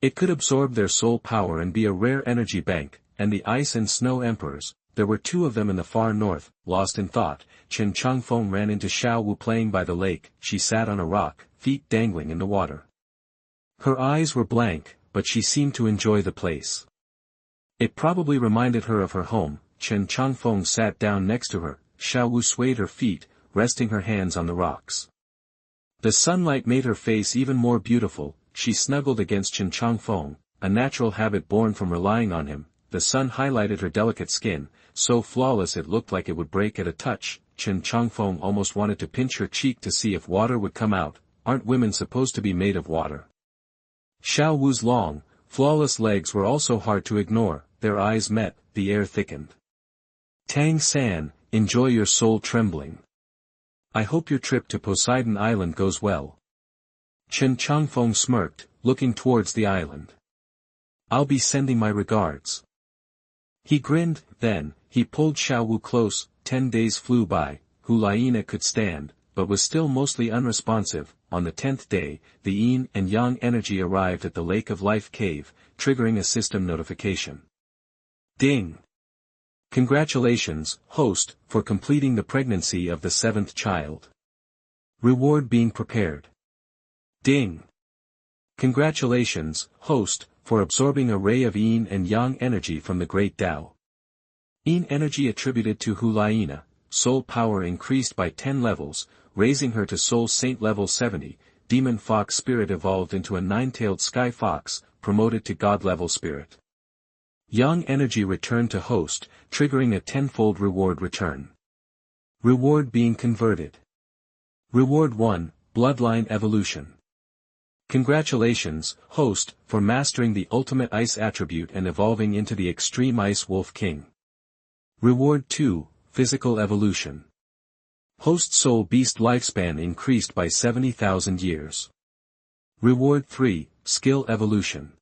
It could absorb their soul power and be a rare energy bank. And the ice and snow emperors, there were 2 of them in the far north. Lost in thought, Chen Changfeng ran into Xiao Wu playing by the lake. She sat on a rock, feet dangling in the water. Her eyes were blank, but she seemed to enjoy the place. It probably reminded her of her home. Chen Changfeng sat down next to her. Xiao Wu swayed her feet, resting her hands on the rocks. The sunlight made her face even more beautiful. She snuggled against Chen Changfeng, a natural habit born from relying on him. The sun highlighted her delicate skin, so flawless it looked like it would break at a touch. Chen Changfeng almost wanted to pinch her cheek to see if water would come out. Aren't women supposed to be made of water? Xiao Wu's long, flawless legs were also hard to ignore. Their eyes met, the air thickened. Tang San, enjoy your soul trembling. I hope your trip to Poseidon Island goes well. Chen Changfeng smirked, looking towards the island. I'll be sending my regards. He grinned, then, he pulled Xiao Wu close. 10 days flew by. Hu Liena could stand, but was still mostly unresponsive. On the 10th day, the yin and yang energy arrived at the Lake of Life cave, triggering a system notification. Ding! Congratulations, host, for completing the pregnancy of the 7th child. Reward being prepared. Ding! Congratulations, host, for absorbing a ray of yin and yang energy from the Great Tao. Yin energy attributed to Hu Liena, soul power increased by 10 levels, raising her to Soul Saint level 70. Demon Fox spirit evolved into a 9-tailed Sky Fox, promoted to God level spirit. Yang energy returned to host, triggering a tenfold reward return. Reward being converted. Reward 1, Bloodline Evolution. Congratulations, host, for mastering the ultimate ice attribute and evolving into the extreme Ice Wolf King. Reward 2, Physical Evolution. Host Soul Beast lifespan increased by 70,000 years. Reward 3, Skill Evolution.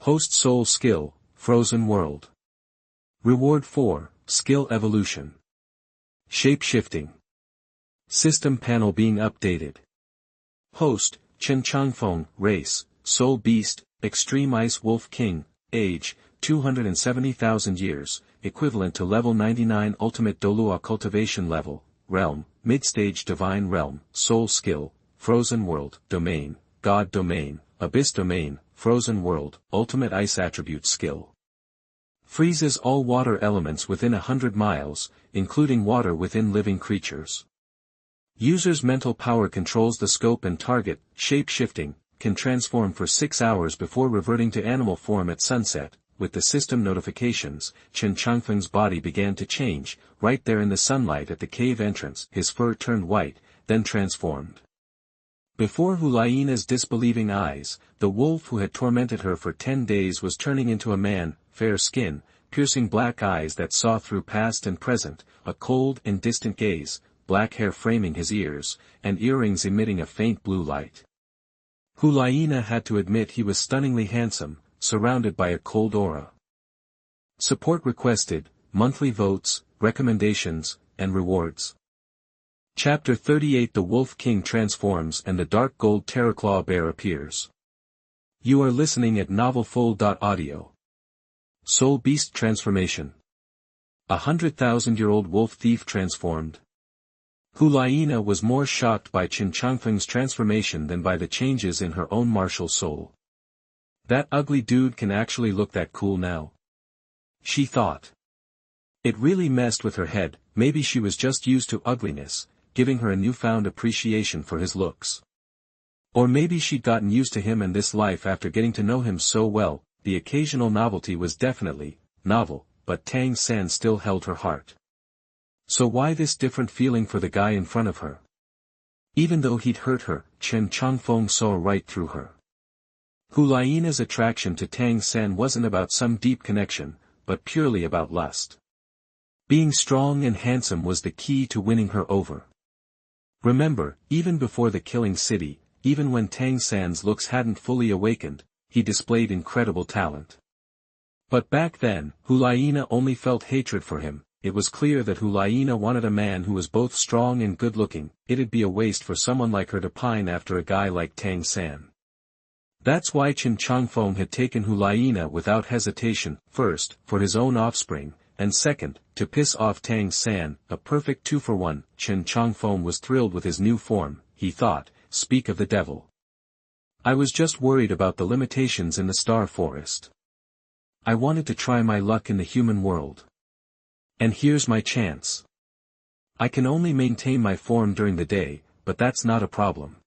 Host Soul Skill, Frozen World. Reward 4, Skill Evolution. Shape-shifting. System panel being updated. Host, Chen Changfeng, race, Soul Beast, Extreme Ice Wolf King, age, 270,000 years, equivalent to level 99 Ultimate Douluo Cultivation level, realm, mid-stage Divine Realm, Soul Skill, Frozen World, Domain, God Domain, Abyss Domain, Frozen World, Ultimate Ice Attribute Skill. Freezes all water elements within 100 miles, including water within living creatures. User's mental power controls the scope and target, shape-shifting, can transform for 6 hours before reverting to animal form at sunset. With the system notifications, Chen Changfeng's body began to change, right there in the sunlight at the cave entrance. His fur turned white, then transformed. Before Hu Liena's disbelieving eyes, the wolf who had tormented her for 10 days was turning into a man, fair skin, piercing black eyes that saw through past and present, a cold and distant gaze, black hair framing his ears, and earrings emitting a faint blue light. Hu Liena had to admit he was stunningly handsome, surrounded by a cold aura. Support requested, monthly votes, recommendations, and rewards. Chapter 38 The Wolf King transforms and the dark gold Terrorclaw bear appears. You are listening at novelfold.audio. Soul Beast Transformation. 100,000-year-old wolf thief transformed. Hu Liena was more shocked by Chen Changfeng's transformation than by the changes in her own martial soul. That ugly dude can actually look that cool now. She thought. It really messed with her head. Maybe she was just used to ugliness, giving her a newfound appreciation for his looks. Or maybe she'd gotten used to him and this life after getting to know him so well. The occasional novelty was definitely novel, but Tang San still held her heart. So why this different feeling for the guy in front of her? Even though he'd hurt her, Chen Changfeng saw right through her. Hu Liena's attraction to Tang San wasn't about some deep connection, but purely about lust. Being strong and handsome was the key to winning her over. Remember, even before the Killing City, even when Tang San's looks hadn't fully awakened, he displayed incredible talent. But back then, Hu Liena only felt hatred for him. It was clear that Hu Liena wanted a man who was both strong and good-looking. It'd be a waste for someone like her to pine after a guy like Tang San. That's why Chen Changfeng had taken Hu Liena without hesitation, first, for his own offspring, and second, to piss off Tang San, a perfect 2-for-1. Chen Changfeng was thrilled with his new form. He thought, speak of the devil. I was just worried about the limitations in the Star Forest. I wanted to try my luck in the human world. And here's my chance. I can only maintain my form during the day, but that's not a problem.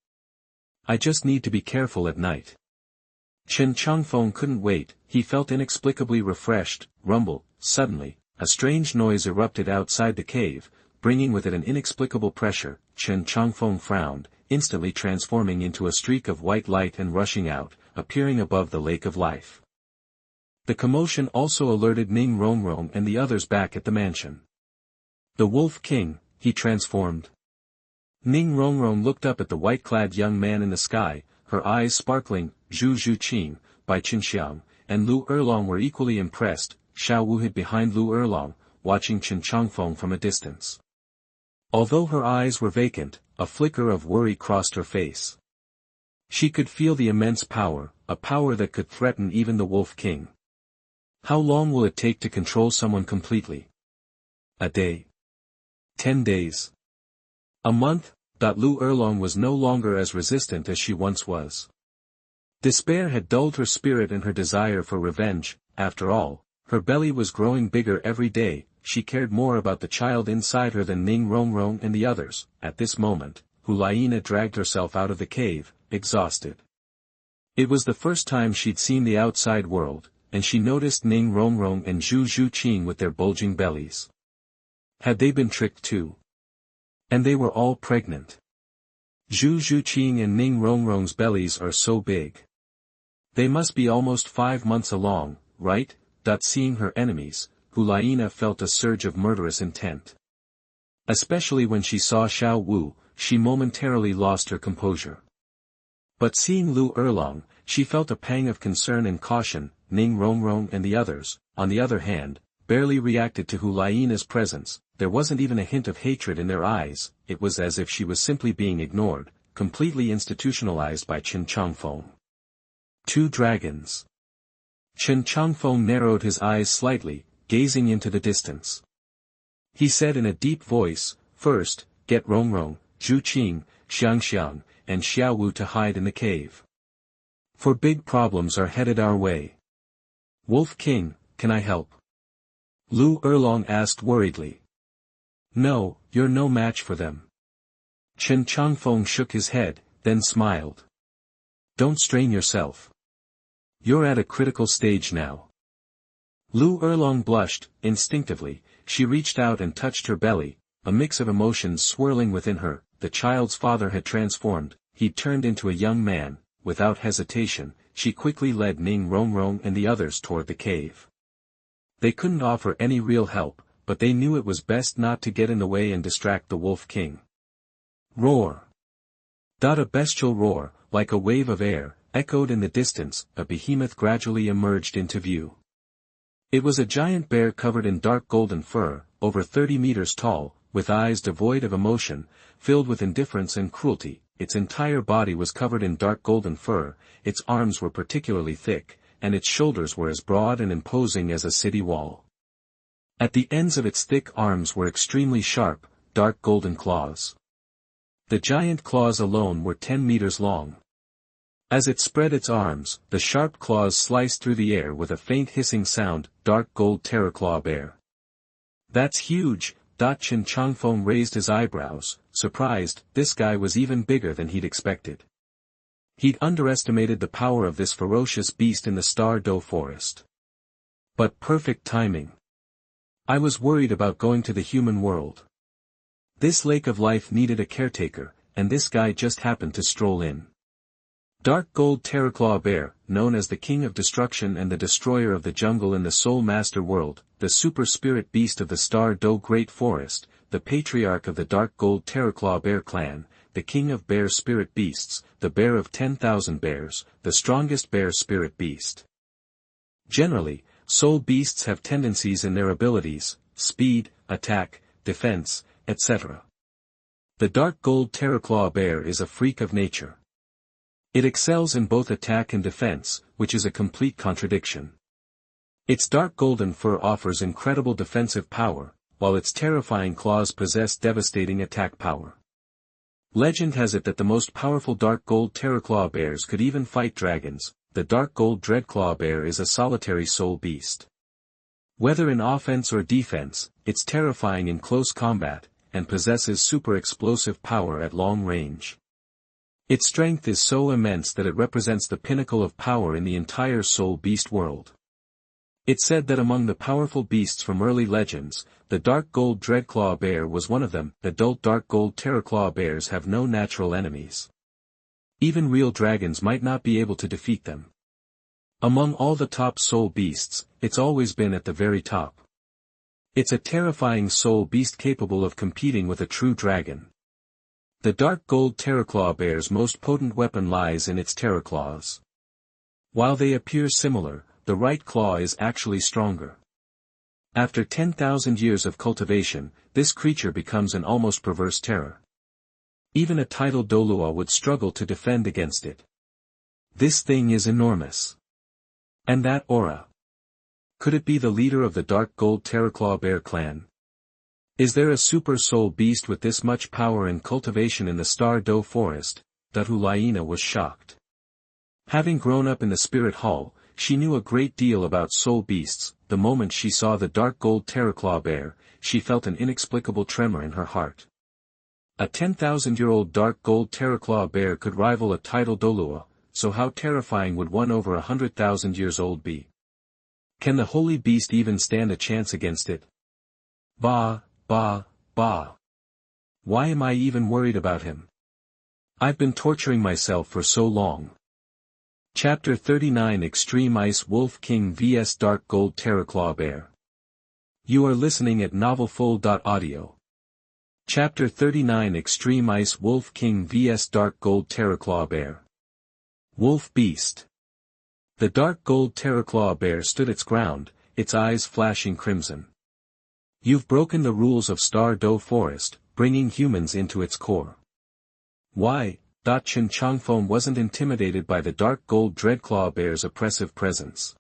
I just need to be careful at night. Chen Changfeng couldn't wait. He felt inexplicably refreshed. Rumble. Suddenly, a strange noise erupted outside the cave, bringing with it an inexplicable pressure. Chen Changfeng frowned, instantly transforming into a streak of white light and rushing out, appearing above the lake of life. The commotion also alerted Ning Rongrong and the others back at the mansion. The Wolf King, he transformed. Ning Rongrong looked up at the white-clad young man in the sky, her eyes sparkling. Zhu Zhuqing, Bai Qinxiang, and Lu Erlong were equally impressed. Xiao Wu hid behind Lu Erlong, watching Chen Changfeng from a distance. Although her eyes were vacant, a flicker of worry crossed her face. She could feel the immense power, a power that could threaten even the Wolf King. How long will it take to control someone completely? A day? 10 days? A month? Lu Erlong was no longer as resistant as she once was. Despair had dulled her spirit and her desire for revenge. After all, her belly was growing bigger every day. She cared more about the child inside her than Ning Rongrong and the others. At this moment, Hu Liena dragged herself out of the cave, exhausted. It was the first time she'd seen the outside world, and she noticed Ning Rongrong and Zhu Zhuqing with their bulging bellies. Had they been tricked too? And they were all pregnant. Zhu Zhuqing and Ning Rongrong's bellies are so big. They must be almost 5 months along, right? Seeing her enemies, Hu Liena felt a surge of murderous intent. Especially when she saw Xiao Wu, she momentarily lost her composure. But seeing Lu Erlong, she felt a pang of concern and caution. Ning Rongrong and the others, on the other hand, barely reacted to Hu Liena's presence. There wasn't even a hint of hatred in their eyes. It was as if she was simply being ignored, completely institutionalized by Chen Changfeng. 2 dragons. Chen Changfeng narrowed his eyes slightly, gazing into the distance. He said in a deep voice, "First, get Rongrong, Zhuqing, Xiangxiang, and Xiaowu to hide in the cave. For big problems are headed our way." "Wolf King, can I help?" Lu Erlong asked worriedly. "No, you're no match for them." Chen Changfeng shook his head, then smiled. "Don't strain yourself. You're at a critical stage now." Lu Erlong blushed. Instinctively, she reached out and touched her belly, a mix of emotions swirling within her. The child's father had transformed, he'd turned into a young man. Without hesitation, she quickly led Ning Rongrong and the others toward the cave. They couldn't offer any real help, but they knew it was best not to get in the way and distract the Wolf King. Roar! A bestial roar, like a wave of air, echoed in the distance. A behemoth gradually emerged into view. It was a giant bear covered in dark golden fur, over 30 meters tall, with eyes devoid of emotion, filled with indifference and cruelty. Its entire body was covered in dark golden fur, its arms were particularly thick, and its shoulders were as broad and imposing as a city wall. At the ends of its thick arms were extremely sharp, dark golden claws. The giant claws alone were 10 meters long. As it spread its arms, the sharp claws sliced through the air with a faint hissing sound. Dark gold Terrorclaw bear. "That's huge." Chen Changfeng raised his eyebrows, surprised. This guy was even bigger than he'd expected. He'd underestimated the power of this ferocious beast in the Star Do forest. But perfect timing. I was worried about going to the human world. This lake of life needed a caretaker, and this guy just happened to stroll in. Dark gold Terrorclaw bear, known as the King of Destruction and the Destroyer of the Jungle in the Soul Master world, the super spirit beast of the Star Do Great Forest, the patriarch of the Dark Gold Terrorclaw bear clan, the King of Bear Spirit Beasts, the bear of 10,000 bears, the strongest bear spirit beast. Generally, soul beasts have tendencies in their abilities, speed, attack, defense, etc. The Dark Gold Terrorclaw bear is a freak of nature. It excels in both attack and defense, which is a complete contradiction. Its dark golden fur offers incredible defensive power, while its terrifying claws possess devastating attack power. Legend has it that the most powerful dark gold Terrorclaw bears could even fight dragons. The dark gold Dreadclaw bear is a solitary soul beast. Whether in offense or defense, it's terrifying in close combat, and possesses super explosive power at long range. Its strength is so immense that it represents the pinnacle of power in the entire soul beast world. It's said that among the powerful beasts from early legends, the dark gold Dreadclaw bear was one of them. Adult dark gold Terrorclaw bears have no natural enemies. Even real dragons might not be able to defeat them. Among all the top soul beasts, it's always been at the very top. It's a terrifying soul beast capable of competing with a true dragon. The dark gold Terrorclaw bear's most potent weapon lies in its Terrorclaws. While they appear similar, the right claw is actually stronger. After 10,000 years of cultivation, this creature becomes an almost perverse terror. Even a titled Douluo would struggle to defend against it. This thing is enormous. And that aura. Could it be the leader of the dark gold Terrorclaw bear clan? Is there a super soul beast with this much power and cultivation in the Star Do forest? Hu Liena was shocked. Having grown up in the spirit hall, she knew a great deal about soul beasts. The moment she saw the dark gold Terrorclaw bear, she felt an inexplicable tremor in her heart. A 10,000-year-old dark gold Terrorclaw bear could rival a titled Douluo, so how terrifying would one over 100,000 years old be? Can the holy beast even stand a chance against it? Bah. Why am I even worried about him? I've been torturing myself for so long. Chapter 39 Extreme Ice Wolf King vs Dark Gold Terrorclaw Bear. You are listening at novelfold.audio. Chapter 39 Extreme Ice Wolf King vs Dark Gold Terrorclaw Bear. Wolf Beast. The dark gold Terrorclaw Bear stood its ground, its eyes flashing crimson. You've broken the rules of Douluo Forest, bringing humans into its core. Why? Chen Changfeng wasn't intimidated by the dark gold Dreadclaw Bear's oppressive presence.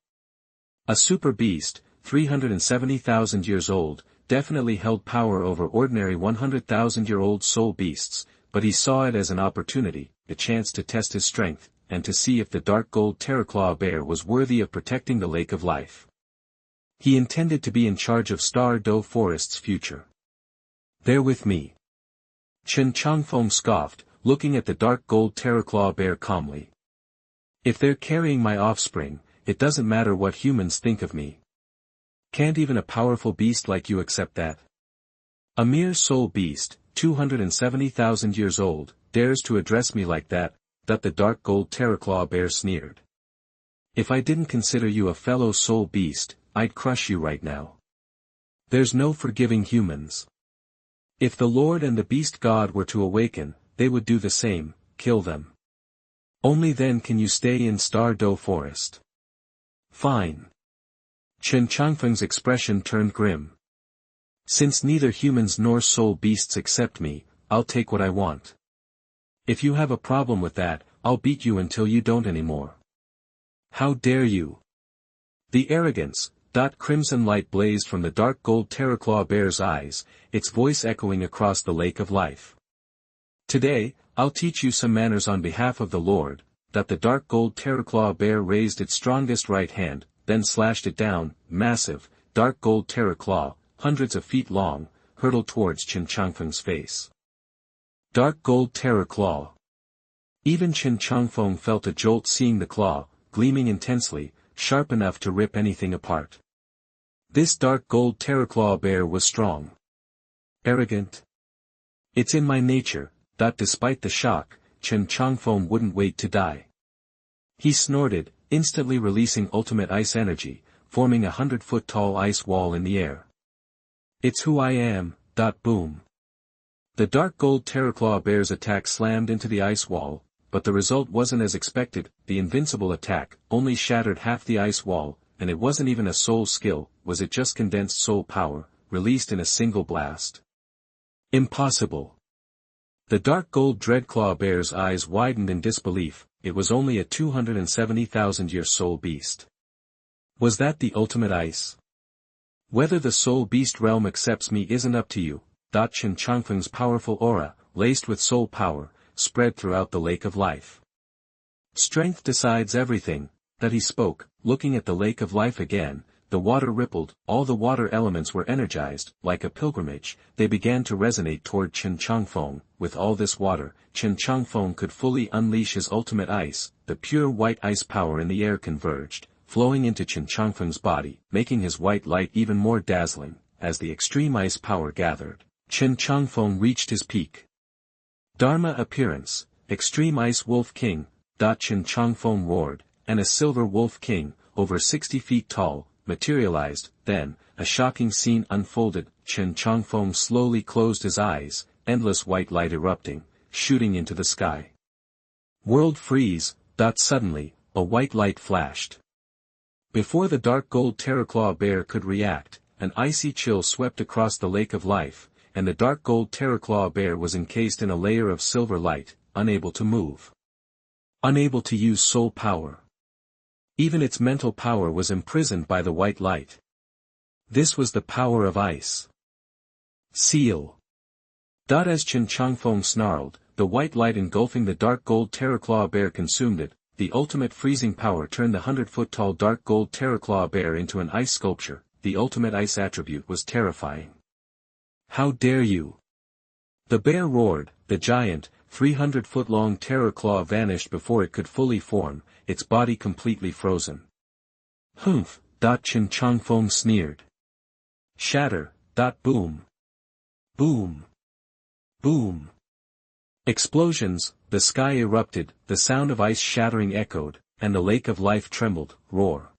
A super beast, 370,000 years old, definitely held power over ordinary 100,000-year-old soul beasts, but he saw it as an opportunity, a chance to test his strength, and to see if the dark gold Terrorclaw Bear was worthy of protecting the Lake of Life. He intended to be in charge of Douluo Forest's future. They're with me. Chen Changfeng scoffed, looking at the dark gold Terrorclaw Bear calmly. If they're carrying my offspring, it doesn't matter what humans think of me. Can't even a powerful beast like you accept that? A mere soul beast, 270,000 years old, dares to address me like that, the dark gold Terrorclaw Bear sneered. If I didn't consider you a fellow soul beast, I'd crush you right now. There's no forgiving humans. If the Lord and the Beast God were to awaken, they would do the same, kill them. Only then can you stay in Douluo Forest. Fine. Chen Changfeng's expression turned grim. Since neither humans nor soul beasts accept me, I'll take what I want. If you have a problem with that, I'll beat you until you don't anymore. How dare you? The arrogance. Crimson light blazed from the dark gold Terrorclaw Bear's eyes, its voice echoing across the Lake of Life. Today, I'll teach you some manners on behalf of the Lord. The dark gold Terrorclaw Bear raised its strongest right hand, then slashed it down. Massive, dark gold Terrorclaw, hundreds of feet long, hurtled towards Chen Changfeng's face. Dark gold Terrorclaw. Even Chen Changfeng felt a jolt seeing the claw, gleaming intensely, sharp enough to rip anything apart. This dark gold Terrorclaw Bear was strong. Arrogant. It's in my nature. Despite the shock, Chen Changfeng wouldn't wait to die. He snorted, instantly releasing ultimate ice energy, forming a 100-foot-tall ice wall in the air. It's who I am. Boom. The dark gold Terrorclaw Bear's attack slammed into the ice wall, but the result wasn't as expected. The invincible attack only shattered half the ice wall, and it wasn't even a soul skill, was it just condensed soul power, released in a single blast? Impossible. The dark gold Dreadclaw Bear's eyes widened in disbelief. It was only a 270,000-year soul beast. Was that the ultimate ice? Whether the soul beast realm accepts me isn't up to you. Chen Changfeng's powerful aura, laced with soul power, spread throughout the Lake of Life. Strength decides everything. He spoke, looking at the Lake of Life again. The water rippled, all the water elements were energized. Like a pilgrimage, they began to resonate toward Chen Changfeng. With all this water, Chen Changfeng could fully unleash his ultimate ice. The pure white ice power in the air converged, flowing into Chen Changfeng's body, making his white light even more dazzling. As the extreme ice power gathered, Chen Changfeng reached his peak. Dharma appearance, Extreme Ice Wolf King. Chen Changfeng roared, and a silver wolf king, over 60 feet tall, materialized. Then, a shocking scene unfolded. Chen Changfeng slowly closed his eyes, endless white light erupting, shooting into the sky. World freeze. Suddenly, a white light flashed. Before the dark gold Terrorclaw Bear could react, an icy chill swept across the Lake of Life, and the dark gold Terrorclaw Bear was encased in a layer of silver light, unable to move. Unable to use soul power. Even its mental power was imprisoned by the white light. This was the power of ice. Seal. As Chen Changfeng snarled, the white light engulfing the dark gold Terrorclaw Bear consumed it. The ultimate freezing power turned the 100-foot-tall dark gold Terrorclaw Bear into an ice sculpture. The ultimate ice attribute was terrifying. How dare you? The bear roared. The giant, 300-foot-long Terrorclaw vanished before it could fully form, its body completely frozen. Humph. Chen Changfeng sneered. Shatter. Boom. Boom. Boom. Explosions. the sky erupted, the sound of ice shattering echoed, and the lake of life trembled, roar.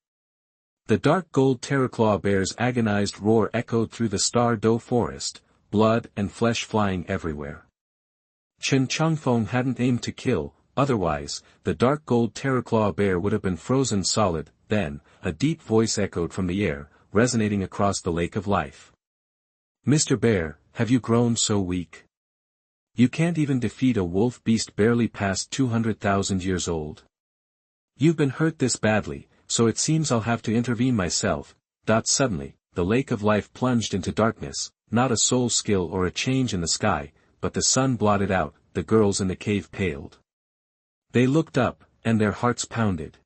The dark gold Terrorclaw bear's agonized roar echoed through the Star Do forest, blood and flesh flying everywhere. Chen Changfeng hadn't aimed to kill, otherwise, the dark gold Terrorclaw bear would have been frozen solid. Then, a deep voice echoed from the air, resonating across the lake of life. "Mr. Bear, have you grown so weak? You can't even defeat a wolf beast barely past 200,000 years old. You've been hurt this badly, so it seems I'll have to intervene myself." Suddenly, the lake of life plunged into darkness, not a soul skill or a change in the sky, but the sun blotted out, the girls in the cave paled. They looked up, and their hearts pounded.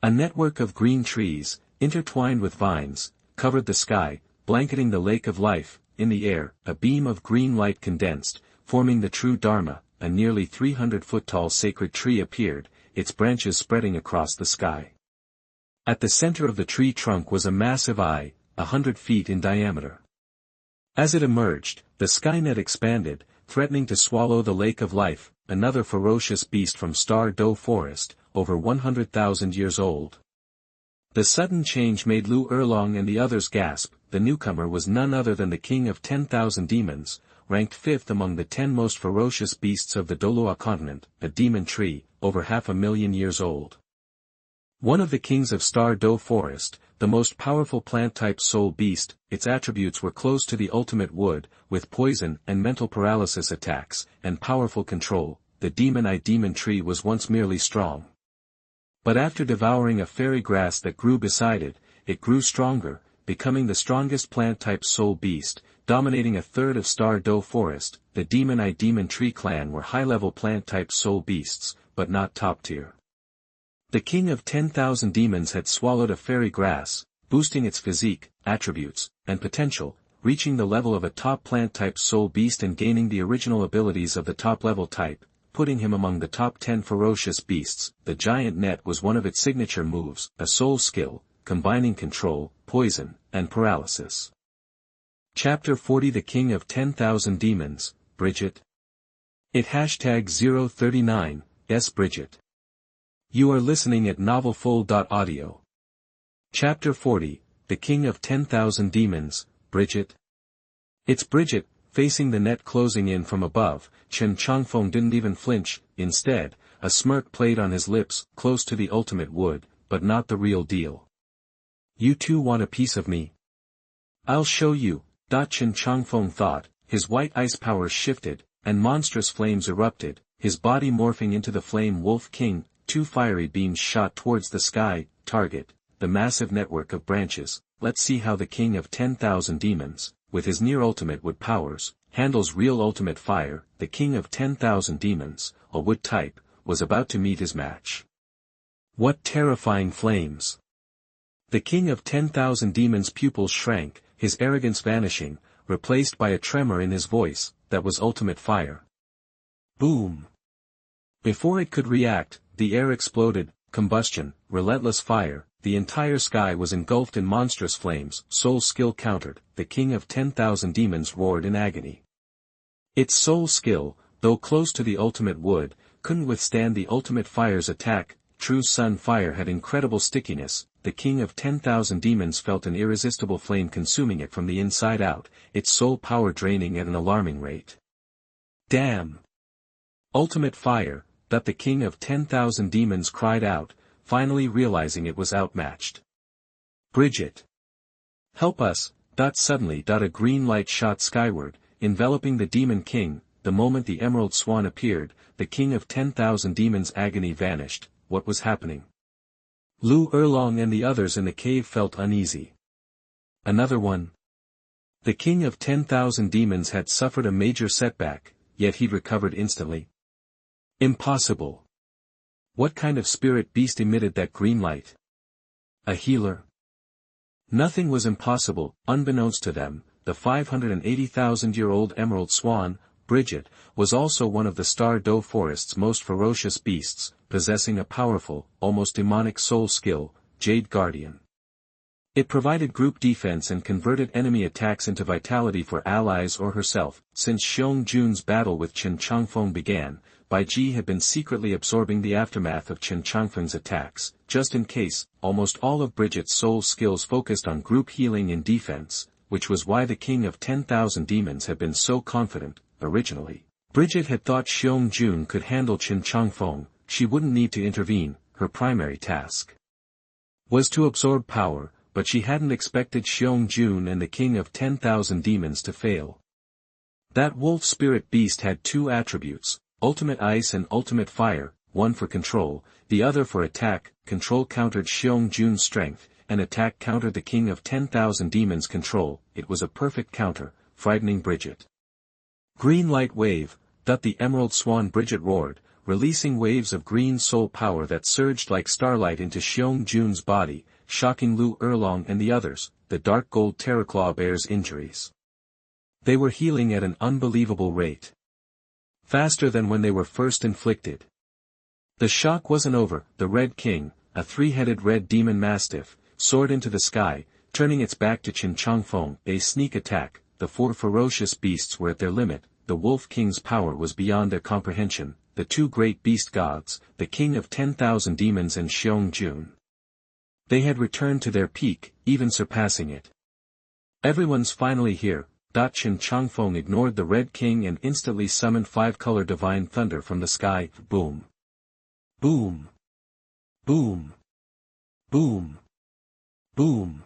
A network of green trees, intertwined with vines, covered the sky, blanketing the lake of life. In the air, a beam of green light condensed, forming the true Dharma. A nearly 300-foot-tall sacred tree appeared, its branches spreading across the sky. At the center of the tree trunk was a massive eye, 100 feet in diameter. As it emerged, the skynet expanded, threatening to swallow the lake of life, another ferocious beast from Star Do Forest, over 100,000 years old. The sudden change made Lu Erlong and the others gasp. The newcomer was none other than the king of 10,000 demons, ranked 5th among the 10 most ferocious beasts of the Douluo Continent, a demon tree, over 500,000 years old. One of the kings of Star Do Forest, the most powerful plant-type soul beast. Its attributes were close to the ultimate wood, with poison and mental paralysis attacks, and powerful control. The demon tree was once merely strong. But after devouring a fairy grass that grew beside it, it grew stronger, becoming the strongest plant-type soul beast, dominating a third of Star Do Forest. The demon tree clan were high-level plant-type soul beasts, but not top-tier. The king of 10,000 demons had swallowed a fairy grass, boosting its physique, attributes, and potential, reaching the level of a top plant-type soul beast and gaining the original abilities of the top-level type, putting him among the top 10 ferocious beasts. The giant net was one of its signature moves, a soul skill, combining control, poison, and paralysis. Chapter 40 The King of 10,000 Demons, Brigitte. It #039, S. Brigitte. You are listening at novelfull.audio. Chapter 40, The King of 10,000 Demons, Brigitte. It's Brigitte, facing the net closing in from above. Chen Changfeng didn't even flinch. Instead, a smirk played on his lips, close to the ultimate wood, but not the real deal. You two want a piece of me? I'll show you. Chen Changfeng thought. His white ice powers shifted, and monstrous flames erupted, his body morphing into the Flame Wolf King. 2 fiery beams shot towards the sky. Target, the massive network of branches. Let's see how the king of 10,000 demons, with his near-ultimate wood powers, handles real ultimate fire. The king of 10,000 demons, a wood type, was about to meet his match. What terrifying flames! The king of 10,000 demons' pupils shrank, his arrogance vanishing, replaced by a tremor in his voice. That was ultimate fire. Boom! Before it could react, the air exploded. Combustion, relentless fire. The entire sky was engulfed in monstrous flames. Soul skill countered. The king of 10,000 demons roared in agony. Its soul skill, though close to the ultimate wood, couldn't withstand the ultimate fire's attack. True sun fire had incredible stickiness. The king of 10,000 demons felt an irresistible flame consuming it from the inside out, its soul power draining at an alarming rate. Damn! Ultimate fire, that the king of 10,000 demons cried out, finally realizing it was outmatched. Brigitte! Help us! Suddenly a green light shot skyward, enveloping the demon king. The moment the emerald swan appeared, the king of 10,000 demons' agony vanished. What was happening? Lu Erlong and the others in the cave felt uneasy. Another one? The king of 10,000 demons had suffered a major setback, yet he'd recovered instantly. Impossible. What kind of spirit beast emitted that green light? A healer? Nothing was impossible. Unbeknownst to them, the 580,000-year-old emerald swan, Brigitte, was also one of the Star Do Forest's most ferocious beasts, possessing a powerful, almost demonic soul skill, Jade Guardian. It provided group defense and converted enemy attacks into vitality for allies or herself. Since Xiong Jun's battle with Chen Changfeng began, Brigitte had been secretly absorbing the aftermath of Chen Changfeng's attacks, just in case. Almost all of Brigitte's soul skills focused on group healing and defense, which was why the king of 10,000 demons had been so confident, originally. Brigitte had thought Xiong Jun could handle Chen Changfeng, she wouldn't need to intervene, her primary task was to absorb power, but she hadn't expected Xiong Jun and the king of 10,000 demons to fail. That wolf spirit beast had two attributes, ultimate ice and ultimate fire, one for control, the other for attack. Control countered Xiong Jun's strength, and attack countered the king of 10,000 demons' control. It was a perfect counter, frightening Brigitte. Green light wave, the emerald swan. Brigitte roared, releasing waves of green soul power that surged like starlight into Xiong Jun's body, shocking Lu Erlong and the others. The dark gold Terrorclaw bears injuries. They were healing at an unbelievable rate. Faster than when they were first inflicted. The shock wasn't over. The Red King, a three-headed red demon mastiff, soared into the sky, turning its back to Chen Changfeng. A sneak attack. The four ferocious beasts were at their limit. The Wolf King's power was beyond their comprehension. The two great beast gods, the king of 10,000 demons and Xiong Jun. They had returned to their peak, even surpassing it. Everyone's finally here. Chen Changfeng ignored the Red King and instantly summoned five-color divine thunder from the sky. Boom. Boom. Boom. Boom. Boom.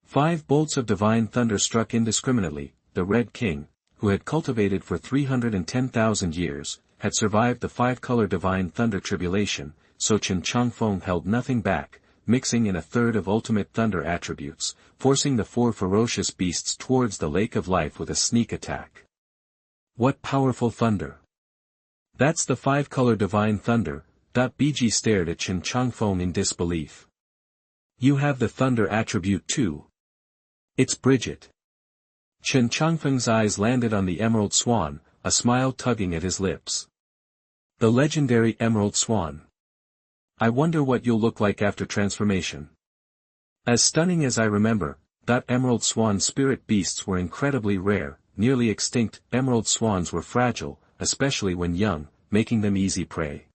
5 bolts of divine thunder struck indiscriminately. The Red King, who had cultivated for 310,000 years, had survived the 5-color divine thunder tribulation, so Chen Changfeng held nothing back, mixing in a third of ultimate thunder attributes, forcing the 4 ferocious beasts towards the lake of life with a sneak attack. What powerful thunder! That's the 5-color divine thunder. BG stared at Chen Changfeng in disbelief. You have the thunder attribute too. It's Brigitte. Chen Changfeng's eyes landed on the emerald swan, a smile tugging at his lips. The legendary emerald swan. I wonder what you'll look like after transformation. As stunning as I remember, emerald swan spirit beasts were incredibly rare, nearly extinct. Emerald swans were fragile, especially when young, making them easy prey.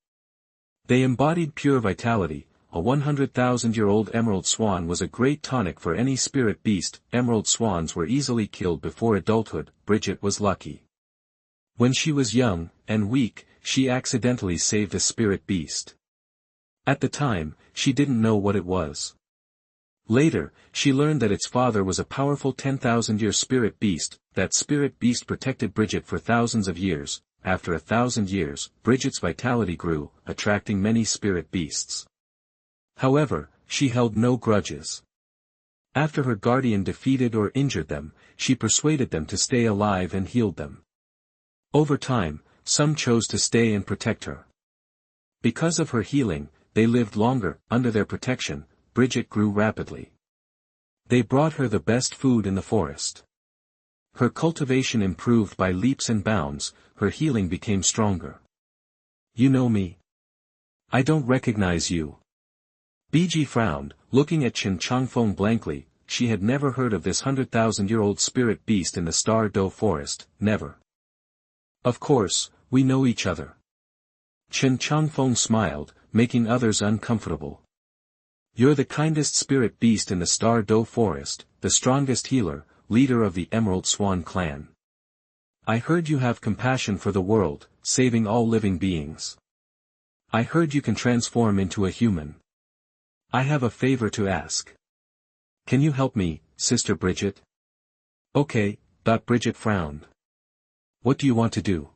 They embodied pure vitality. A 100,000-year-old emerald swan was a great tonic for any spirit beast. Emerald swans were easily killed before adulthood. Brigitte was lucky. When she was young, and weak, she accidentally saved a spirit beast. At the time, she didn't know what it was. Later, she learned that its father was a powerful 10,000-year spirit beast. That spirit beast protected Brigitte for thousands of years. After 1,000 years, Brigitte's vitality grew, attracting many spirit beasts. However, she held no grudges. After her guardian defeated or injured them, she persuaded them to stay alive and healed them. Over time, some chose to stay and protect her. Because of her healing, they lived longer. Under their protection, Brigitte grew rapidly. They brought her the best food in the forest. Her cultivation improved by leaps and bounds, her healing became stronger. You know me? I don't recognize you. BG frowned, looking at Chen Changfeng blankly. She had never heard of this 100,000-year-old spirit beast in the Star Do forest, never. Of course, we know each other. Chen Changfeng smiled, making others uncomfortable. You're the kindest spirit beast in the Star Do forest, the strongest healer, leader of the Emerald Swan clan. I heard you have compassion for the world, saving all living beings. I heard you can transform into a human. I have a favor to ask. Can you help me, Sister Brigitte? Okay. Brigitte frowned. What do you want to do?